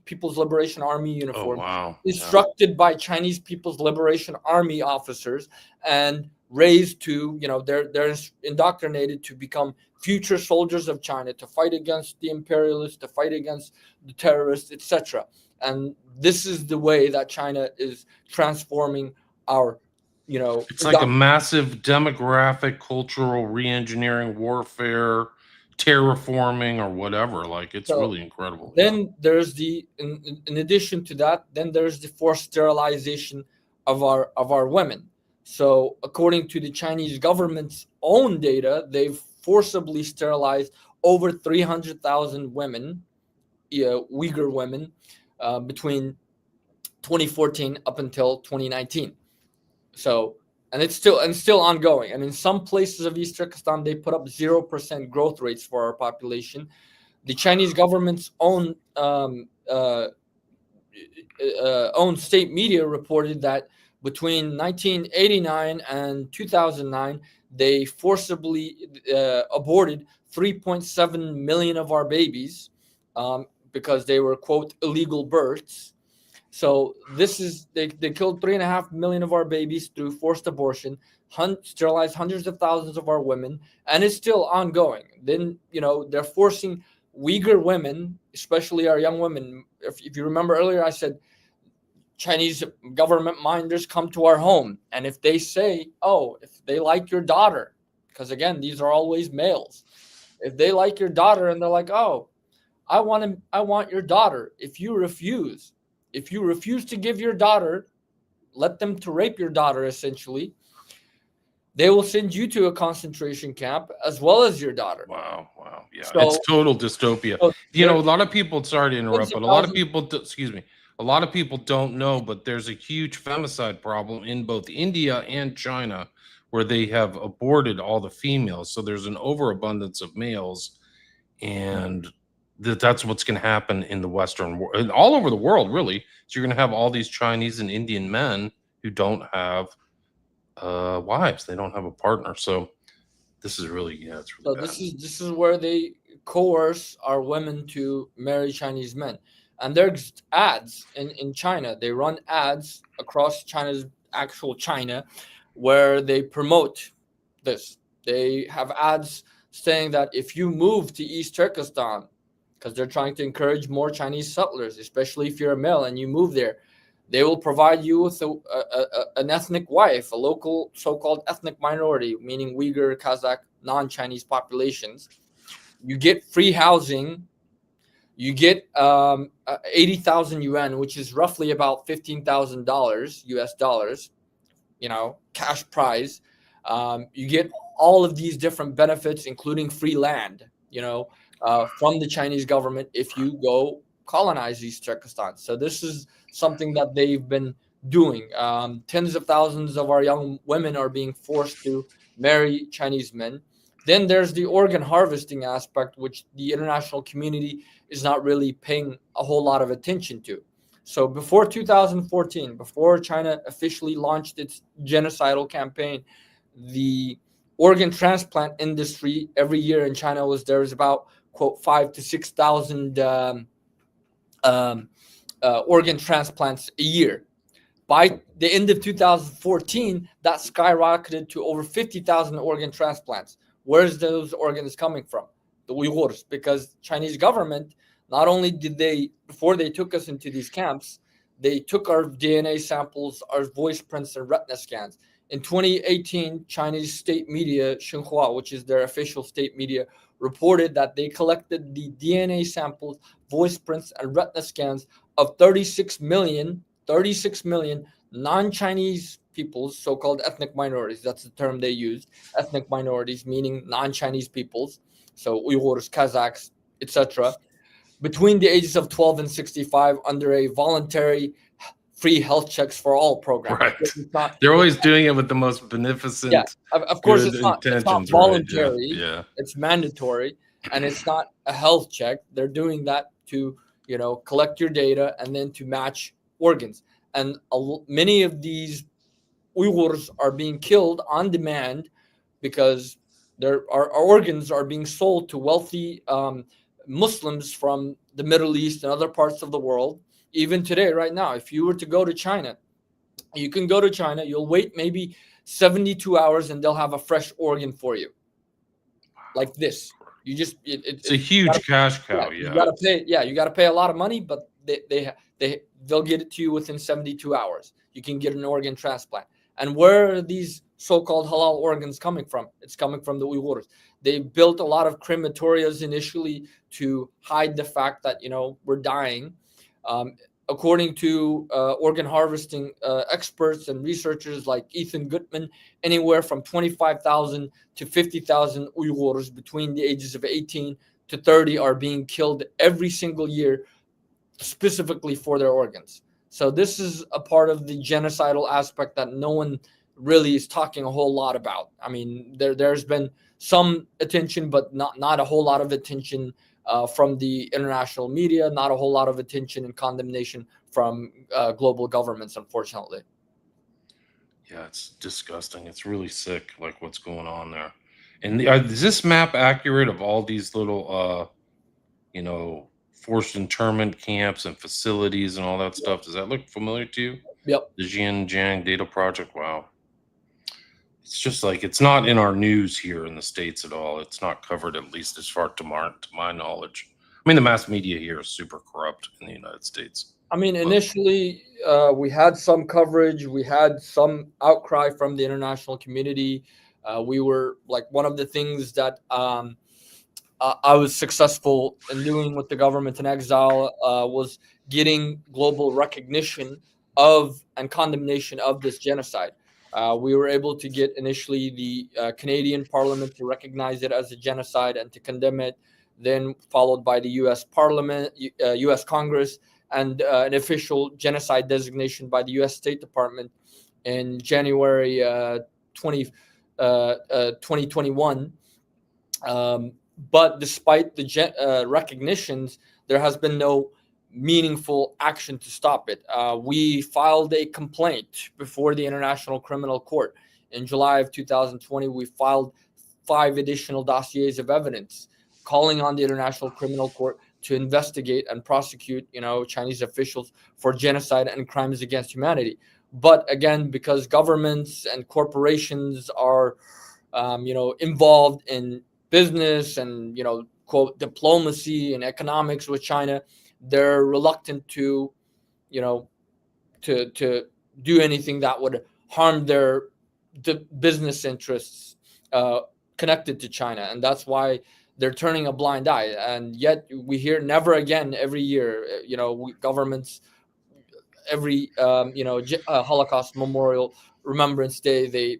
Speaker 2: People's Liberation Army
Speaker 1: Oh,
Speaker 2: uniform,
Speaker 1: wow. Yeah.
Speaker 2: instructed by Chinese People's Liberation Army officers, and raised to, they're indoctrinated to become future soldiers of China, to fight against the imperialists, to fight against the terrorists, etc. And this is the way that China is transforming our,
Speaker 1: It's like a massive demographic, cultural re-engineering, warfare, terraforming, or whatever. Like, it's really incredible.
Speaker 2: Then there's in addition to that, then there's the forced sterilization of our women. So according to the Chinese government's own data, they've forcibly sterilized over 300,000 women, Uyghur women, between 2014 up until 2019. So, and it's still ongoing. And in some places of East Turkestan, they put up 0% growth rates for our population. The Chinese government's own state media reported that between 1989 and 2009, they forcibly aborted 3.7 million of our babies because they were, quote, illegal births. So this is, they killed 3.5 million of our babies through forced abortion, sterilized hundreds of thousands of our women, and it's still ongoing. Then, they're forcing Uyghur women, especially our young women. If you remember earlier, I said Chinese government minders come to our home, and if they say, oh, if they like your daughter, because again, these are always males, if they like your daughter and they're like, oh, I want your daughter. If you refuse to give your daughter, let them to rape your daughter, essentially, they will send you to a concentration camp as well as your daughter.
Speaker 1: Wow. Yeah,
Speaker 2: So,
Speaker 1: it's total dystopia. A lot of people, sorry to interrupt, but a lot of people, a lot of people don't know, but there's a huge femicide problem in both India and China where they have aborted all the females. So there's an overabundance of males, and that's what's going to happen in the Western world, and all over the world, really. So you're going to have all these Chinese and Indian men who don't have wives. They don't have a partner. So this is really, it's really bad.
Speaker 2: This is where they coerce our women to marry Chinese men. And there's ads in China. They run ads across China's actual China where they promote this. They have ads saying that if you move to East Turkestan, because they're trying to encourage more Chinese settlers, especially if you're a male and you move there, they will provide you with an ethnic wife, a local so-called ethnic minority, meaning Uyghur, Kazakh, non-Chinese populations. You get free housing. You get 80,000 yuan, which is roughly about $15,000 US dollars, cash prize. You get all of these different benefits, including free land, from the Chinese government if you go colonize East Turkestan. So this is something that they've been doing. Tens of thousands of our young women are being forced to marry Chinese men. Then there's the organ harvesting aspect, which the international community is not really paying a whole lot of attention to. So before 2014, before China officially launched its genocidal campaign, the organ transplant industry every year in China there's about, quote, 5,000 to 6,000 organ transplants a year. By the end of 2014, that skyrocketed to over 50,000 organ transplants. Where's those organs coming from? The Uyghurs, because Chinese government, not only did they, before they took us into these camps, they took our DNA samples, our voice prints, and retina scans. In 2018, Chinese state media, Xinhua, which is their official state media, reported that they collected the DNA samples, voice prints, and retina scans of 36 million non-Chinese peoples, so-called ethnic minorities. That's the term they use. Ethnic minorities, meaning non-Chinese peoples. So Uyghurs, Kazakhs, etc. Between the ages of 12 and 65 under a voluntary free health checks for all program. Of
Speaker 1: Right.
Speaker 2: course, it's not.
Speaker 1: They're
Speaker 2: It's
Speaker 1: always doing it with the most
Speaker 2: Yeah,
Speaker 1: beneficent,
Speaker 2: of course
Speaker 1: good
Speaker 2: it's not
Speaker 1: intentions, right? Yeah.
Speaker 2: voluntary,
Speaker 1: Yeah.
Speaker 2: it's mandatory, and it's not a health check. They're doing that to, collect your data and then to match organs. And many of these Uyghurs are being killed on demand because our organs are being sold to wealthy Muslims from the Middle East and other parts of the world. Even today, right now, if you were to go to China, you can go to China, you'll wait maybe 72 hours and they'll have a fresh organ for you, like this. You just,
Speaker 1: It's a
Speaker 2: you gotta,
Speaker 1: huge cash
Speaker 2: yeah,
Speaker 1: cow.
Speaker 2: you
Speaker 1: Yeah.
Speaker 2: gotta pay, yeah, you gotta pay a lot of money, but they'll get it to you within 72 hours. You can get an organ transplant. And where are these so-called halal organs coming from? It's coming from the Uyghurs. They built a lot of crematorias initially to hide the fact that, we're dying. Um, According to organ harvesting experts and researchers like Ethan Gutman, anywhere from 25,000 to 50,000 Uyghurs between the ages of 18 to 30 are being killed every single year specifically for their organs. So this is a part of the genocidal aspect that no one really is talking a whole lot about. I mean, there's been some attention, but not a whole lot of attention from the international media, not a whole lot of attention and condemnation from global governments, unfortunately.
Speaker 1: Yeah, it's disgusting. It's really sick, like what's going on there. And is this map accurate of all these little, forced internment camps and facilities and all that stuff? Does that look familiar to you?
Speaker 2: Yep.
Speaker 1: The Xinjiang Data Project. Wow. It's just like it's not in our news here in the States at all. It's not covered, at least as far to my knowledge. I mean, the mass media here is super corrupt in the United States.
Speaker 2: I mean,
Speaker 1: But
Speaker 2: initially, we had some coverage, we had some outcry from the international community. We were like one of the things that I was successful in doing with the government in exile was getting global recognition of and condemnation of this genocide. We were able to get initially the Canadian Parliament to recognize it as a genocide and to condemn it, then followed by the U.S. Parliament, U.S. Congress, and an official genocide designation by the U.S. State Department in January 2021. But despite the recognitions, there has been no meaningful action to stop it. We filed a complaint before the International Criminal Court in July of 2020. We filed 5 additional dossiers of evidence calling on the International Criminal Court to investigate and prosecute, Chinese officials for genocide and crimes against humanity. But again, because governments and corporations are, involved in business and, quote, diplomacy and economics with China, they're reluctant to, to do anything that would harm their business interests connected to China, and that's why they're turning a blind eye. And yet we hear never again every year. Governments every Holocaust Memorial Remembrance Day, they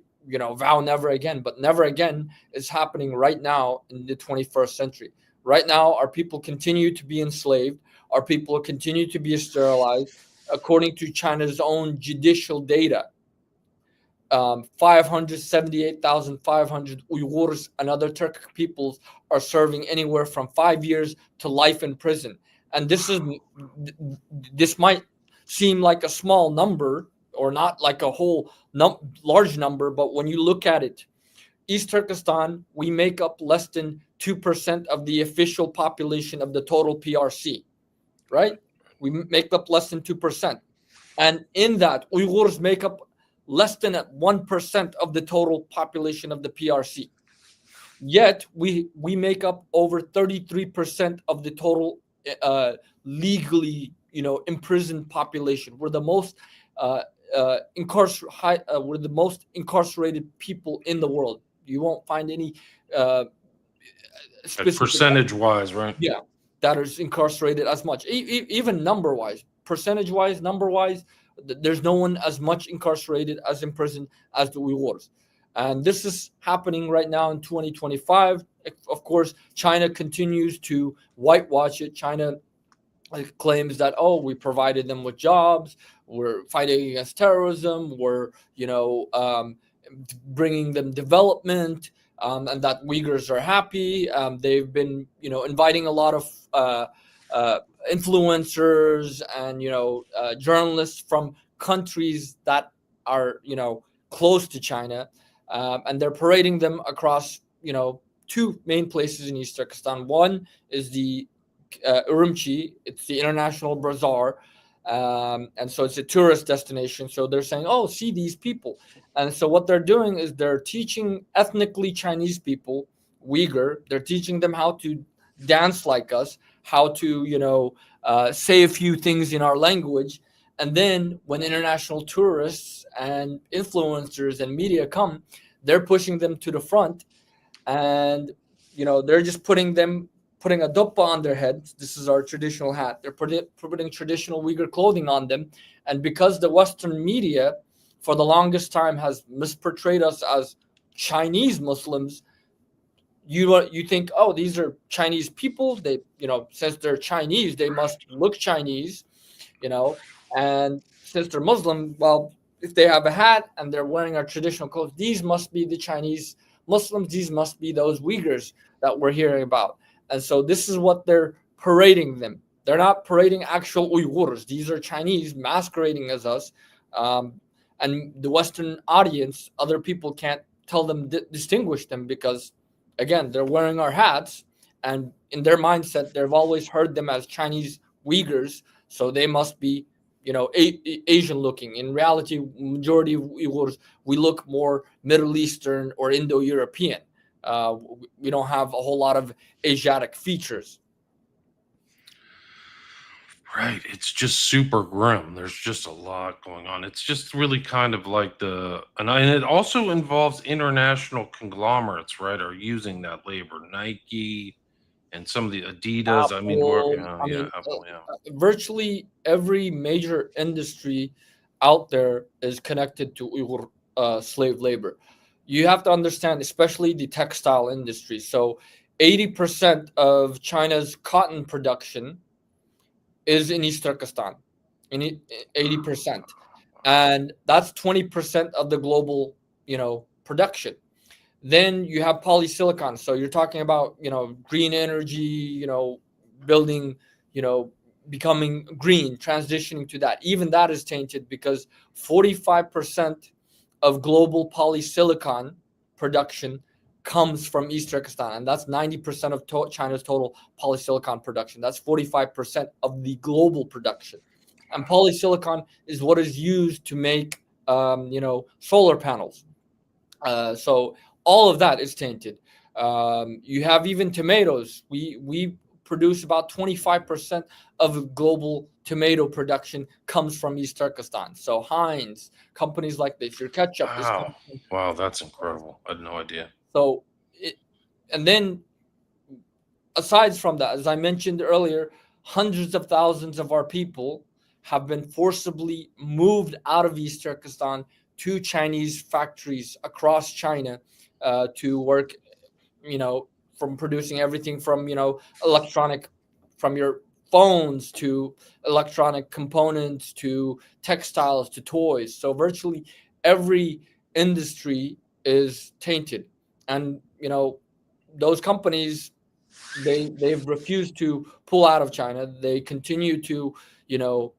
Speaker 2: vow never again, but never again is happening right now in the 21st century. Right now, our people continue to be enslaved. Our people continue to be sterilized. According to China's own judicial data, 578,500 Uyghurs and other Turkic peoples are serving anywhere from 5 years to life in prison. And this might seem like a small number or not like a whole large number, but when you look at it, East Turkestan, we make up less than 2% of the official population of the total PRC, right? We make up less than 2%. And in that, Uyghurs make up less than 1% of the total population of the PRC. Yet we make up over 33% of the total legally, imprisoned population. We're the most we're the most incarcerated people in the world. You won't find any specific
Speaker 1: percentage-wise, right?
Speaker 2: yeah, that is incarcerated as much, even number-wise, percentage-wise, number-wise. There's no one as much incarcerated as imprisoned as the Uyghurs, and this is happening right now in 2025. Of course, China continues to whitewash it. China claims that, oh, we provided them with jobs, we're fighting against terrorism, we're bringing them development, and that Uyghurs are happy. They've been inviting a lot of uh, influencers and journalists from countries that are close to China, and they're parading them across two main places in East Turkestan. One is the Urumqi. It's the International Bazaar, and so it's a tourist destination. So they're saying, "Oh, see these people," and so what they're doing is they're teaching ethnically Chinese people, Uyghur. They're teaching them how to dance like us, how to say a few things in our language, and then when international tourists and influencers and media come, they're pushing them to the front, and they're just putting a doppa on their heads. This is our traditional hat. They're putting traditional Uyghur clothing on them, and because the Western media for the longest time has misportrayed us as Chinese Muslims, you think, oh, these are Chinese people. They since they're Chinese, they must look Chinese, you know, and since they're Muslim, well, if they have a hat and they're wearing our traditional clothes, these must be the Chinese Muslims. These must be those Uyghurs that we're hearing about. And so this is what they're parading them. They're not parading actual Uyghurs. These are Chinese masquerading as us. And the Western audience, other people can't tell them, distinguish them, because, again, they're wearing our hats. And in their mindset, they've always heard them as Chinese Uyghurs. So they must be, Asian looking. In reality, majority of Uyghurs, we look more Middle Eastern or Indo-European. We don't have a whole lot of Asiatic features.
Speaker 1: Right. It's just super grim. There's just a lot going on. It's just really kind of like and it also involves international conglomerates, right? Are using that labor. Nike and some of the Adidas. I mean, who are,
Speaker 2: Apple, I
Speaker 1: yeah,
Speaker 2: mean,
Speaker 1: Apple, yeah.
Speaker 2: virtually every major industry out there is connected to Uyghur slave labor. You have to understand, especially the textile industry. So, 80% of China's cotton production is in East Turkestan, 80%, and that's 20% of the global, production. Then you have polysilicon. So you're talking about green energy, building, you know, becoming green, transitioning to that. Even that is tainted because 45% of global polysilicon production comes from East Turkestan, and that's 90% of China's total polysilicon production. That's 45% of the global production, and polysilicon is what is used to make solar panels. So all of that is tainted. You have even tomatoes. We produce about 25% of global tomato production comes from East Turkestan. So Heinz, companies like this, your ketchup is
Speaker 1: Wow.
Speaker 2: coming from.
Speaker 1: Wow. That's incredible. I had no idea.
Speaker 2: So it, and then aside from that, as I mentioned earlier, hundreds of thousands of our people have been forcibly moved out of East Turkestan to Chinese factories across China to work, from producing everything from, electronic, from your phones to electronic components to textiles to toys. So virtually every industry is tainted. And, those companies, they've refused to pull out of China. They continue to, you know,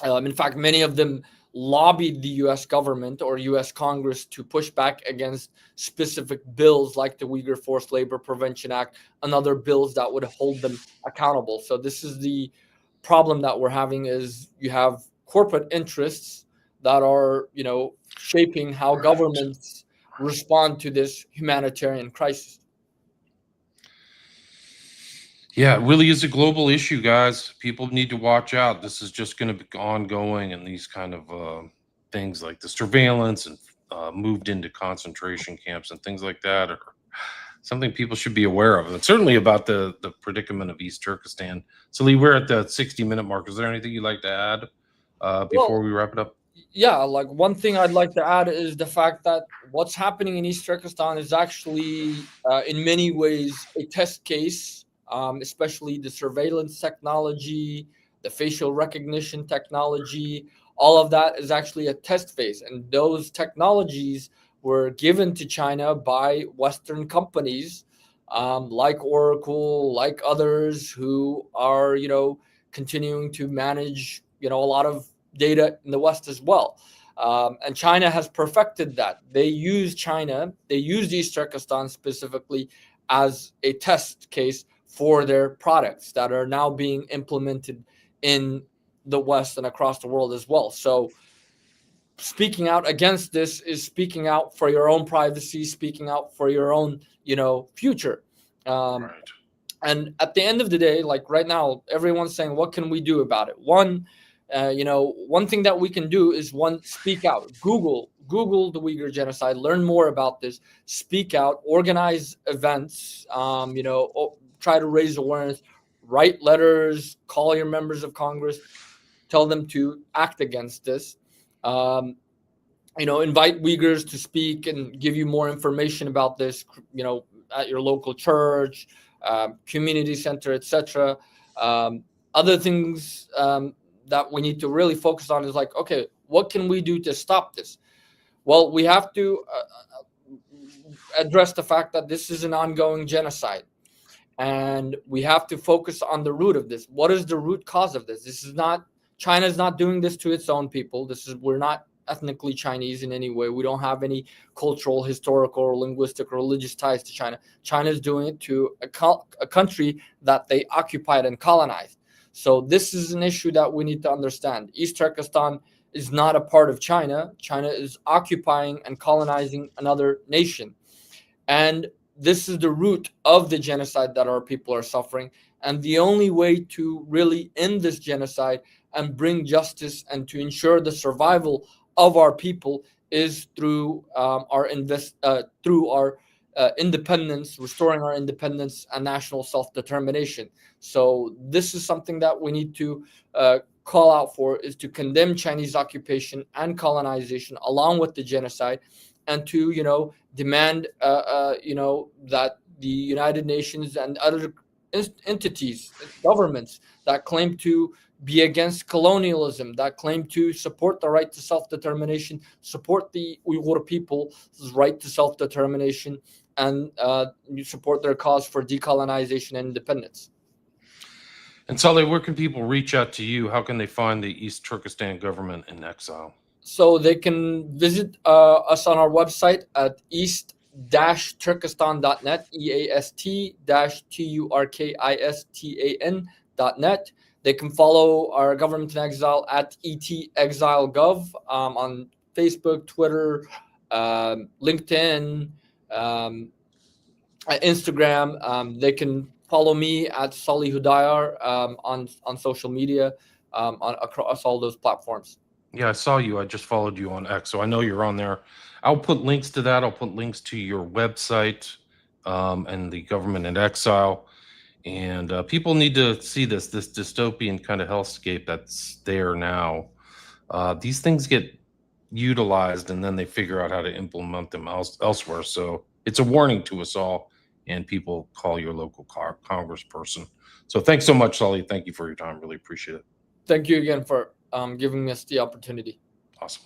Speaker 2: in fact, many of them lobbied the U.S. government or U.S. Congress to push back against specific bills like the Uyghur Forced Labor Prevention Act and other bills that would hold them accountable. So this is the problem that we're having: is you have corporate interests that are, shaping how
Speaker 1: Right.
Speaker 2: governments respond to this humanitarian crisis.
Speaker 1: Yeah, it really is a global issue, guys. People need to watch out. This is just going to be ongoing, and these kind of things like the surveillance and moved into concentration camps and things like that are something people should be aware of. And certainly about the predicament of East Turkestan. So, Lee, we're at the 60-minute mark. Is there anything you'd like to add before
Speaker 2: Well,
Speaker 1: we wrap it up?
Speaker 2: yeah, like one thing I'd like to add is the fact that what's happening in East Turkestan is actually, in many ways, a test case especially the surveillance technology, the facial recognition technology. All of that is actually a test phase, and those technologies were given to China by Western companies, like Oracle, like others who are, continuing to manage, a lot of data in the West as well. And China has perfected that. They use East Turkestan specifically as a test case for their products that are now being implemented in the West and across the world as well. So speaking out against this is speaking out for your own privacy, speaking out for your own, future. Um,
Speaker 1: Right.
Speaker 2: and at the end of the day, like right now, everyone's saying, what can we do about it? One thing that we can do is speak out. Google the Uyghur genocide, learn more about this, speak out, organize events, try to raise awareness, write letters, call your members of Congress, tell them to act against this. Um, invite Uyghurs to speak and give you more information about this, at your local church, community center, etc. Um, Other things that we need to really focus on is like, okay, what can we do to stop this? Well, we have to address the fact that this is an ongoing genocide, and we have to focus on the root of this. What is the root cause of this? This is not China's not doing this to its own people. We're not ethnically Chinese in any way. We don't have any cultural, historical, or linguistic, or religious ties to China. China's doing it to a country that they occupied and colonized. So this is an issue that we need to understand. East Turkestan is not a part of China. China is occupying and colonizing another nation. And this is the root of the genocide that our people are suffering. And the only way to really end this genocide and bring justice and to ensure the survival of our people is through our independence, restoring our independence and national self-determination. So this is something that we need to call out for, is to condemn Chinese occupation and colonization along with the genocide, and to demand that the United Nations and other entities, governments that claim to be against colonialism, that claim to support the right to self-determination, support the Uyghur people's right to self-determination, and support their cause for decolonization and independence.
Speaker 1: And Salih, where can people reach out to you? How can they find the East Turkestan government in exile?
Speaker 2: So they can visit us on our website at east-turkistan.net, east-turkistan.net. They can follow our government in exile at ETExileGov on Facebook, Twitter, LinkedIn, Instagram. They can follow me at Salih Hudayar on social media, across all those platforms.
Speaker 1: Yeah, I saw you. I just followed you on X, so I know you're on there. I'll put links to that. I'll put links to your website and the government in exile. And people need to see this dystopian kind of hellscape that's there now. These things get utilized, and then they figure out how to implement them elsewhere. So it's a warning to us all. And people, call your local congressperson. So thanks so much, Sully. Thank you for your time. Really appreciate it.
Speaker 2: Thank you again for giving us the opportunity.
Speaker 1: Awesome.